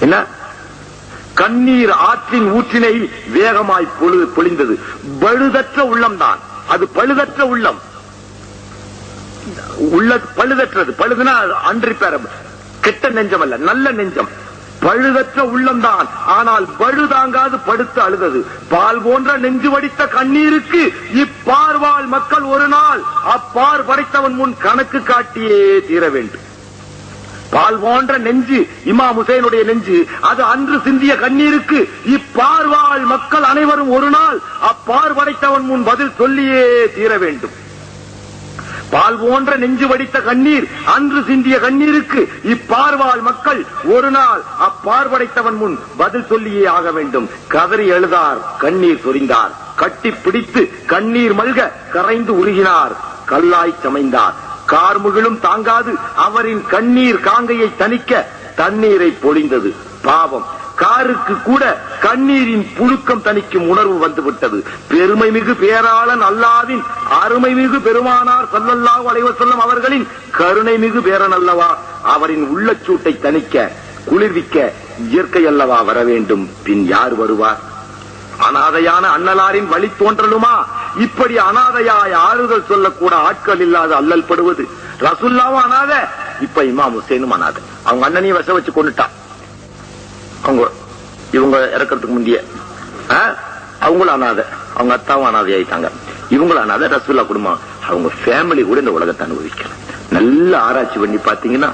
என்ன, கண்ணீர் ஆற்றின் ஊற்றினை வேகமாய் பொழிந்தது. பழுதற்ற உள்ளம் தான் அது, பழுதற்ற உள்ளம். பழுதற்றது, பழுதுனா அன்றிப்பேரபிள், கெட்ட நெஞ்சம் அல்ல, நல்ல நெஞ்சம். பழுதற்ற உள்ளம்தான், ஆனால் பழு தாங்காது படுத்து அழுதது. பால் போன்ற நெஞ்சு வடித்த கண்ணீருக்கு இப்பார்வாழ் மக்கள் ஒரு நாள் அப்பார் படைத்தவன் முன் கணக்கு காட்டியே தீர வேண்டும். பால் போன்ற நெஞ்சு இமாம் ஹுசைனுடைய நெஞ்சு, அது அன்று சிந்திய கண்ணீருக்கு இப்பார்வாழ் மக்கள் அனைவரும் ஒரு நாள் அப்பார் படைத்தவன் முன் பதில் சொல்லியே தீர வேண்டும். பால் போன்ற நெஞ்சு வடித்த கண்ணீர் அன்று சிந்திய கண்ணீருக்கு இப்பார்வாழ் மக்கள் ஒரு நாள் அப்பார் படைத்தவன் முன் பதில் சொல்லியே ஆக வேண்டும். கதறி எழுதார், கண்ணீர் சொரிந்தார், கட்டி பிடித்து கண்ணீர் மல்க கரைந்து உருகினார், கல்லாய் சமைந்தார். கார்முகிலும் தாங்காது அவரின் கண்ணீர் காங்கையை தணிக்க தண்ணீரை பொழிந்தது. பாவம், காருக்கு கூட கண்ணீரின் புழுக்கம் தணிக்கும் உணர்வு வந்துவிட்டது. பெருமை மிகு பேராளன் அல்லாவின் அருமை மிகு பெருமானார் ஸல்லல்லாஹு அலைஹி வஸல்லம் அவர்களின் கருணை மிகு பேரன் அல்லவா அவரின் உள்ளச்சூட்டை தணிக்க குளிர்விக்க இயற்கை அல்லவா வர வேண்டும். பின் யார் வருவார்? அனாதையான அண்ணலாரின் வழி தோன்றலுமா இப்படி அனாதையாய் ஆறுதல் சொல்லக்கூட ஆட்கள் இல்லாத அல்லல் படுவது? ரசூலுல்லாவும் அனாத, இப்ப இமாம் ஹுசைனும் அனாத. அவங்க அண்ணனையும் விஷ வச்சு கொண்டுட்டான். அவங்க இவங்க இறக்கிறதுக்கு முந்தைய அவங்களும் அனாத, அவங்க அத்தாவும் அனாதை ஆயிட்டாங்க. இவங்களும் அனாத, ரசூலுல்லா குடும்பம், அவங்க ஃபேமிலி கூட இந்த உலகத்தை அனுபவிக்கல. நல்ல ஆராய்ச்சி பண்ணி பாத்தீங்கன்னா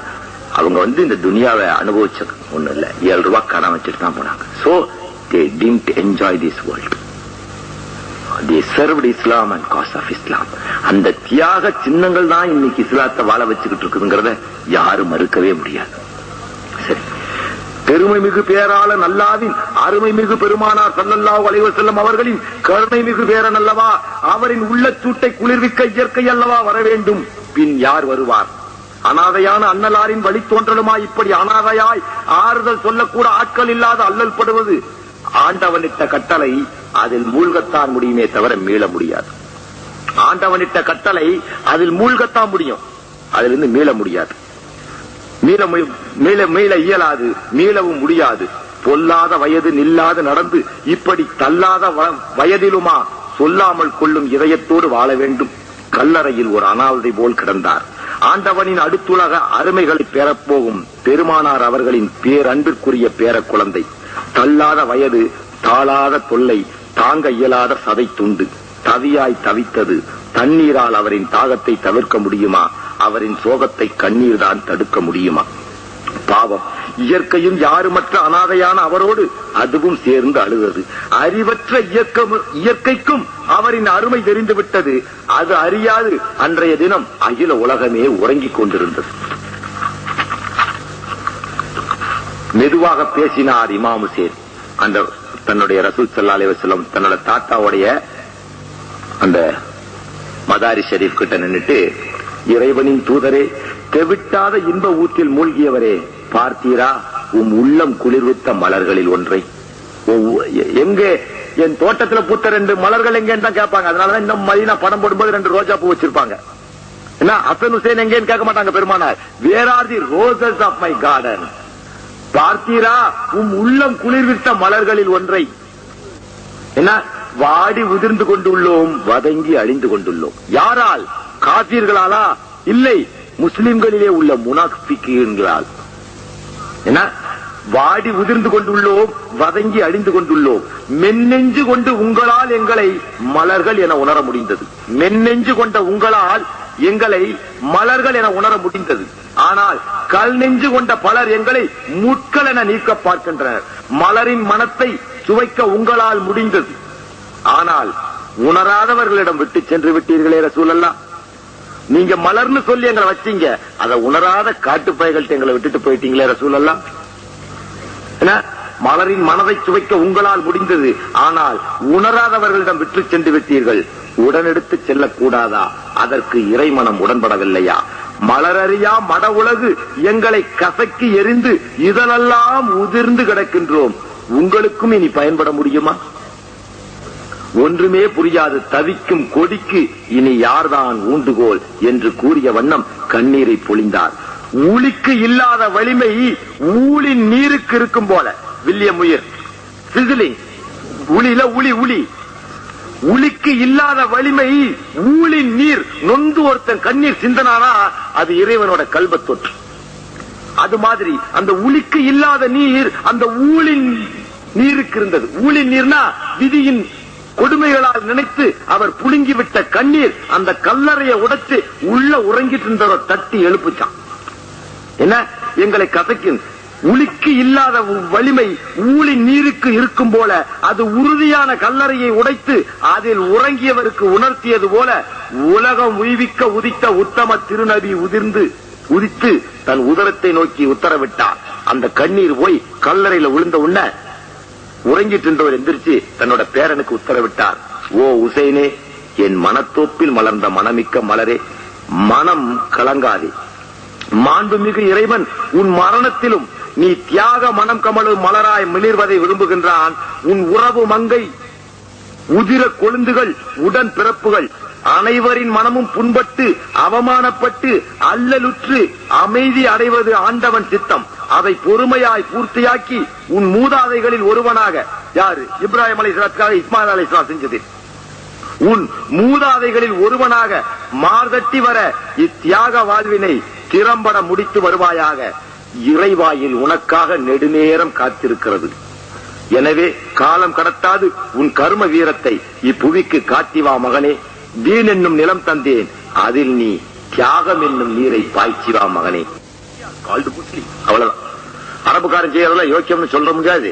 அவங்க இந்த துனியாவை அனுபவிச்சது ஒண்ணு இல்ல, 7 ரூபாய் கடன் வச்சுட்டு தான் போனாங்க. So they didn't enjoy this world. They served Islam and cause of Islam. அந்த தியாக சின்னங்கள் தான் இன்னைக்கு இஸ்லாத்தை வாழ வச்சுக்கிட்டு இருக்குதுங்கிறத யாரும் மறுக்கவே முடியாது. சரி, பெருமை மிகு பேராளன் அல்லாவின் அருமை மிகு பெருமானார் ஸல்லல்லாஹு அலைஹி வஸல்லம் அவர்களின் கருணை மிகு பேரன் அல்லவா அவரின் உள்ளச்சூட்டை குளிர்விக்க இயற்கை அல்லவா வர வேண்டும். பின் யார் வருவார்? அனாதையான அண்ணலாரின் வழி தோன்றலுமா இப்படி அனாதையாய் ஆறுதல் சொல்லக்கூட ஆட்கள் இல்லாத அல்லல் படுவது? ஆண்டவனிட்ட கட்டளை, அதில் மூழ்கத்தான் முடியுமே தவிர மீள முடியாது. ஆண்டவனிட்ட கட்டளை, அதில் மூழ்கத்தான் முடியும், அதிலிருந்து மீள முடியாது. மீள இயலாது, மீளவும் முடியாது. பொல்லாத வயது நில்லாது நடந்து இப்படி தள்ளாத வயதிலுமா சொல்லாமல் கொள்ளும் இதயத்தோடு வாழ வேண்டும். கல்லறையில் ஒரு அனாதை போல் கிடந்தார். ஆண்டவனின் அடுத்துலக அருமைகளை பெறப்போகும் பெருமானார் அவர்களின் பேரன்பிற்குரிய பேர குழந்தை. தள்ளாத வயது, தாளாத தொல்லை, தாங்க இயலாத சதை துண்டு, தவியாய் தவித்தது. தண்ணீரால் அவரின் தாகத்தை தவிர்க்க முடியுமா? அவரின் சோகத்தை கண்ணீர் தான் தடுக்க முடியுமா? பாவம், இயற்கையும் யாருமற்ற அனாதையான அவரோடு அதுவும் சேர்ந்து அழுதது. அறிவற்ற இயற்கைக்கும் அவரின் அருமை தெரிந்துவிட்டது. அது அறியாது அன்றைய தினம் அகில உலகமே உறங்கிக் கொண்டிருந்தது. மெதுவாக பேசினார் இமாம் ஹுசைன். அந்த தன்னுடைய ரசூல் ஸல்லல்லாஹு அலைஹி வஸல்லம் தன்னோட தாத்தாவுடைய அந்த மதாரி ஷரீஃப் கிட்ட நின்னுட்டு, இறைவனின் தூதரே, தெவிட்டாத இன்ப ஊற்றில் மூழ்கியவரே, பார்த்தீரா உள்ளம் குளிர்வித்த மலர்களில் ஒன்றை? எங்கே என் தோட்டத்துல பூத்த 2 மலர்கள் எங்கன்னு தான் கேட்பாங்க. அதனாலதான் இன்னும் மதீனா படம் போடும்போது 2 ரோஜா பூ வச்சிருப்பாங்க. என்ன ஹசன் ஹுசைன் எங்கேன்னு கேட்க மாட்டாங்க பெருமானார். Where are the roses of my garden? பார்த்தீரா உள்ளம் குளிர்வித்த மலர்களில் ஒன்றை? என்ன, வாடி உதிர்ந்து கொண்டுள்ளோம், வதங்கி அழிந்து கொண்டுள்ளோம். யாரால்? காபீர்களாலா? இல்லை, முஸ்லிம்களிலே உள்ள முனாஃபிகீன்களால். என்ன, வாடி உதிர்ந்து கொண்டுள்ளோம், வதங்கி அழிந்து கொண்டுள்ளோம். மென்னெஞ்சு கொண்டு உங்களால் எங்களை மலர்கள் என உணர முடிந்தது. மென்னெஞ்சு கொண்ட உங்களால் எங்களை மலர்கள் என உணர முடிந்தது. ஆனால் கல் நெஞ்சு கொண்ட பலர் எங்களை முட்கள் என நீக்க பார்க்கின்றனர். மலரின் மனத்தை சுவைக்க உங்களால் முடிந்தது, ஆனால் உணராதவர்களிடம் விட்டு சென்று விட்டீர்களே ரசூலல்லாஹ். நீங்க மலர்னு சொல்லி எங்களை வச்சீங்க, அதை உணராத காட்டுப்பயல்கிட்ட எங்களை விட்டுட்டு போயிட்டீங்களே ரசூலல்லாஹ். மலரின் மனதை சுவைக்க உங்களால் முடிந்தது, ஆனால் உணராதவர்களிடம் விட்டு சென்று விட்டீர்கள். உடனெடுத்து செல்லக்கூடாதா? அதற்கு இறைமனம் உடன்படவில்லையா? மலரறியா மட உலகு எங்களை கசக்கி எரிந்து இதனெல்லாம் உதிர்ந்து கிடக்கின்றோம். உங்களுக்கும் இனி பயன்பட முடியுமா? ஒன்றுமே புரியாது தவிக்கும் கொடிக்கு இனி யார்தான் ஊண்டுகோல் என்று கூறிய வண்ணம் கண்ணீரை பொழிந்தார். ஊழிக்கு இல்லாத வலிமை ஊழின் நீருக்கு இருக்கும் போல. வில்லியம் முயர் சிசிலிங் உளியில உளி உளிக்கு இல்லாத வலிமை ஊழின் நீர். நொந்து ஒருத்தன் கண்ணீர் சிந்தனானா அது இறைவனோட கல்பத் தொற்று. அது மாதிரி அந்த உளிக்கு இல்லாத நீர் அந்த ஊழின் நீருக்கு இருந்தது. ஊழின் நீர்னா விதியின் கொடுமைகளால் நினைத்து அவர் புழுங்கிவிட்ட கண்ணீர் அந்த கல்லறையை உடைச்சு உள்ள உறங்கிட்டு இருந்தவரை தட்டி எழுப்புச்சான். என்ன எங்களை கசக்கும் உளிக்கு இல்லாத வலிமை ஊழின் நீருக்கு இருக்கும் போல அது உறுதியான கல்லறையை உடைத்து அதில் உறங்கியவருக்கு உணர்த்தியது போல உலகம் உய்விக்க உதித்த உத்தம திருநபி உதித்து தன் உதரத்தை நோக்கி உத்தரவிட்டார். அந்த கண்ணீர் போய் கல்லறையில விழுந்த உடனே உறங்கிட்டு இருந்தவர் எந்திரிச்சு தன்னோட பேரனுக்கு உத்தரவிட்டார். ஓ உசைனே, என் மனத்தோப்பில் மலர்ந்த மனமிக்க மலரே, மனம் கலங்காதே. மாண்புமிகு இறைவன் உன் மரணத்திலும் நீ தியாக மனம் கமலும் மலராய் மிளிர்வதை விரும்புகின்றான். உன் உறவு மங்கை உதிர கொழுந்துகள் உடன் பிறப்புகள் அனைவரின் மனமும் புண்பட்டு அவமானப்பட்டு அல்லலுற்று அமைதி அடைவது ஆண்டவன் சித்தம். அதை பொறுமையாய் பூர்த்தியாக்கி உன் மூதாதைகளில் ஒருவனாக, யாரு இப்ராஹிம் அலைஹிஸ்ஸலாத்துக்காக இஸ்மாயில் அலைஹிஸ்ஸலாம் செஞ்சது, உன் மூதாதைகளில் ஒருவனாக மார்தட்டி வர இத்தியாக வாழ்வினை திறம்பட முடித்து வருவாயாக. இறைவாயில் உனக்காக நெடுநேரம் காத்திருக்கிறது. எனவே காலம் கடத்தாது உன் கர்ம வீரத்தை இப்புவிக்கு காட்டிவா மகனே. தீன் என்னும் நிலம் தந்தேன், அதில் நீ தியாகம் என்னும் நீரை பாய்ச்சிவா மகனே. அவ்வளவுதான். அரபுக்காரன் செய்யறதெல்லாம் யோக்கியம்னு சொல்ல முடியாது,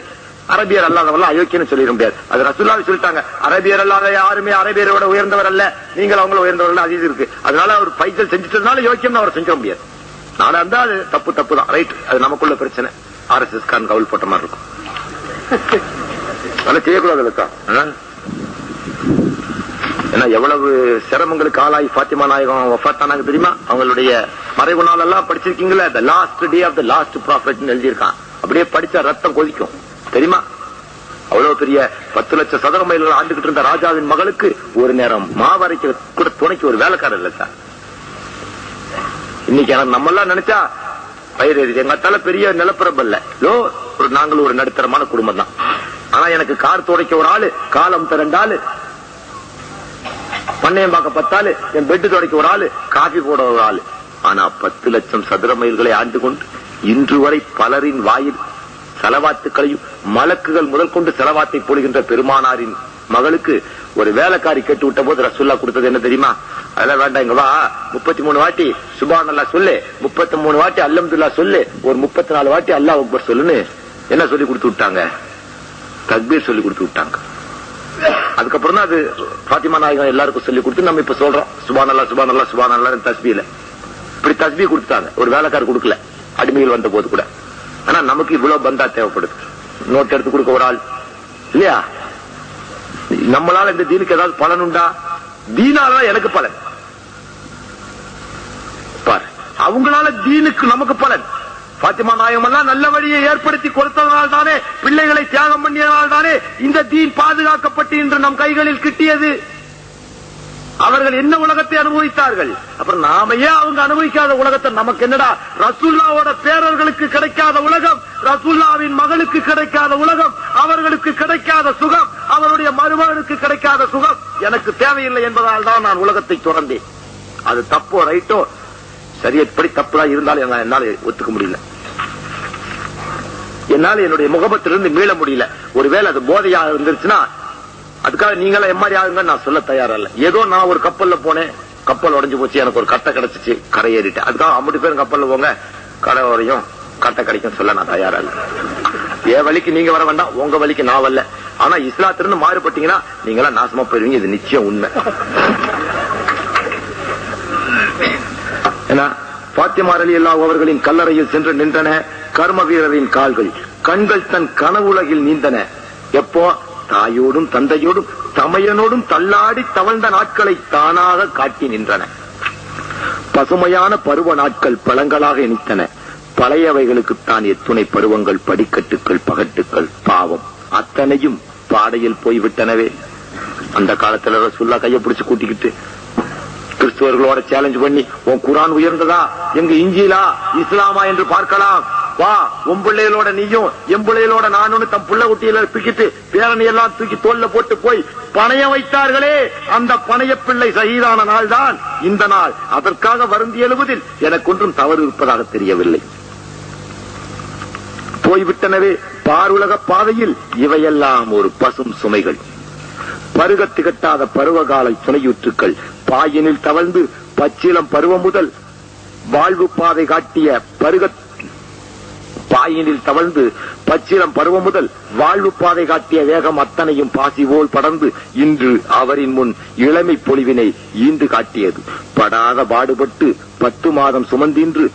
அரபியர் அல்லாதவெல்லாம் அயோக்கியம் சொல்லிட முடியாது. அது ரசூலுல்லாஹி சொல்லிட்டாங்க, அரபியர் அல்லாத யாருமே அரபியரோட உயர்ந்தவர் அல்ல, நீங்கள் அவங்கள உயர்ந்தவர்கள் அது இருக்கு. அதனால அவர் பைசல் செஞ்சுட்டதுனால யோக்கியம் அவர் செஞ்சிட முடியாது. நானா இருந்தா அது தப்பு தான், ரைட், அது நமக்குள்ள பிரச்சனை. RSS காரன் கவுல் போட்ட மாதிரி இருக்கும், அதெல்லாம் செய்யக்கூடாது. ஏன்னா எவ்வளவு சிரமங்களுக்கு ஆளாய் ஃபாத்திமா நாயகம் வஃபாத்தானாங்க தெரியுமா? அவங்களுடைய மறைவு நாள் எல்லாம் படிச்சிருக்கீங்களா? The last day of the last prophet எழுதியிருக்கான். அப்படியே படிச்சா ரத்தம் கொதிக்கும் தெரியுமா? அவ்வளவு பெரிய 10 லட்சம் சதுர மைல்கள் ஆண்டுகிட்டு இருந்த ராஜாவின் மகளுக்கு ஒரு நேரம் மாவரைக்கு கூட துணைக்கு ஒரு வேலைக்காரர் இல்ல சார். இன்னைக்கு நம்ம எல்லாம் நினைச்சா பயிர் எங்கத்தால பெரிய நிலப்பரப்பு இல்ல, நாங்களும் ஒரு நடுத்தரமான குடும்பம் தான். ஆனா எனக்கு கார் துடைக்க ஒரு ஆளு, காலம் 2 ஆளு, பண்ணையம் பார்க்க 10 ஆளு, என் பெட்டு துடைக்க ஒரு ஆளு, காபி போட ஒரு ஆளு. ஆனா 10 லட்சம் சதுர மைல்களை ஆண்டு கொண்டு இன்று வரை பலரின் வாயில் செலவாத்துக்களையும் மலக்குகள் முதல் கொண்டு செலவாத்தை போடுகின்ற பெருமானாரின் மகளுக்கு ஒரு வேலைக்காரி கேட்டு விட்ட போது ரசூல்லா கொடுத்தது என்ன தெரியுமா? அதெல்லாம் வேண்டாம், இங்க வா, 33 வாட்டி சுப்ஹானல்லாஹ் சொல்லு, 33 வாட்டி அல்ஹம்துலில்லாஹ் சொல்லு, ஒரு 34 வாட்டி அல்லாஹ் அக்பர் சொல்லுன்னு என்ன சொல்லி கொடுத்து விட்டாங்க? தக்பீர் சொல்லி கொடுத்து விட்டாங்க. அதுக்கப்புறம் தான் அது ஃபாத்திமா நாயகம் எல்லாருக்கும் சொல்லி கொடுத்து நம்ம இப்ப சொல்றோம் சுப்ஹானல்லாஹ் சுப்ஹானல்லாஹ் சுப்ஹானல்லாஹ் தஸ்பீல. இப்படி தஸ்பீ கொடுத்தாங்க, ஒரு வேலைக்காரர் கொடுக்கல அடிமையில் வந்த போது கூட. ஆனா நமக்கு இவ்வளவு பந்தா தேவைப்படுது, நோட் எடுத்து கொடுக்க ஒரு ஆள் இல்லையா? நம்மளால இந்த தீனுக்கு ஏதாவது பலன் உண்டா? தீனால எனக்கு பலன் பாரு, அவங்களால தீனுக்கு நமக்கு பலன். பாத்திமா நாயகம் எல்லாம் நல்ல வழியை ஏற்படுத்தி கொடுத்ததனால் தானே, பிள்ளைகளை தியாகம் பண்ணியதனால் தானே இந்த தீன் பாதுகாக்கப்பட்டு இன்று நம் கைகளில் கிட்டியது. அவர்கள் என்ன உலகத்தை அனுபவித்தார்கள், அப்புறம் நாம ஏன் அவங்க அனுபவிக்காத உலகத்தை நமக்கு என்னடா? ரசூலுல்லாவோட பேரர்களுக்கு கிடைக்காத உலகம், ரசூலுல்லாவின் மகளுக்கு கிடைக்காத உலகம், அவர்களுக்கு கிடைக்காத சுகம், அவருடைய மருமகனுக்கு கிடைக்காத சுகம் எனக்கு தேவையில்லை என்பதால் தான் நான் உலகத்தை துறந்தேன். அது தப்போ ரைட்டோ சரியப்படி தப்புதான் இருந்தாலும் என்னால ஒத்துக்க முடியல, என்னால என்னுடைய முகபத்திலிருந்து மீள முடியல. ஒருவேளை அது போதையாக இருந்துச்சுன்னா அதுக்காக நீங்களா எம்மாதிரி ஆகுங்க நான் சொல்ல தயாரா இல்ல. ஏதோ நான் ஒரு கப்பல்ல போனேன், கப்பல் உடஞ்சு போச்சு, எனக்கு ஒரு கட்டை கிடைச்சிச்சு, கரையேறிட்டேன். அதுக்காக 50 பேரும் கப்பல்ல போங்க கடை வரையும் கட்டை கிடைக்கும் சொல்ல நான் தயாரா இல்ல. என் வழிக்கு நீங்க வர வேண்டாம், உங்க வழிக்கு நான் வரல. ஆனா இஸ்லாத்திலிருந்து மாறுபட்டீங்கன்னா நீங்களா நாசமா போயிருவீங்க, இது நிச்சயம் உண்மை. பாத்திமா ரலியல்லாஹு அவர்களின் கல்லறையில் சென்று நின்றன கர்ம வீரரின் கால்கள், கண்கள் தன் கனவுலகில் நீந்தன. எப்போ? தாயோடும் தந்தையோடும் தமையனோடும் தள்ளாடி தவழ்ந்த நாட்களை தானாக காட்டி நின்றன. பசுமையான பருவ நாட்கள் பழங்களாக இனித்தன. பழையவைகளுக்குத்தான் எத்துணை பருவங்கள், படிக்கட்டுக்கள், பகட்டுக்கள், பாவம் அத்தனையும் பாடையில் போய்விட்டனவே. அந்த காலத்துல ரசூலுல்லாஹ் கையை பிடிச்சு கூட்டிக்கிட்டு கிறிஸ்துவர்களோட சேலஞ்ச் பண்ணி, உன் குர்ஆன் உயர்ந்ததா, எங்க இஞ்சிலா, இஸ்லாமா என்று பார்க்கலாம், வா உன் பிள்ளைகளோட நீயும் என் பிள்ளைகளோட நானும் தம் புள்ள குட்டியில தூக்கிட்டு பேரணி எல்லாம் தூக்கி தோல்ல போட்டு போய் பணைய வைத்தார்களே, அந்த பணைய பிள்ளை சகிதான நாள் தான் இந்த நாள். அதற்காக வருந்தி எழுவதில் எனக்கு ஒன்றும் தவறு இருப்பதாக தெரியவில்லை. போய்விட்டனவே பாருலக பாதையில் இவையெல்லாம் ஒரு பசும் சுமைகள். பருகத் திகட்டாத பருவகால துணையூற்றுக்கள் பாயினில் தவழ்ந்து பச்சிலம் பருவம் முதல் வாழ்வு பாதை காட்டிய பாயினில் தவழ்ந்து பச்சிலம் பருவம் முதல் வாழ்வு பாதை காட்டிய வேகம் அத்தனையும் பாசி போல் படர்ந்து இன்று அவரின் முன் இளமை பொலிவினை ஈண்டு காட்டியது. படாத பாடுபட்டு 10 மாதம் சுமந்தின்று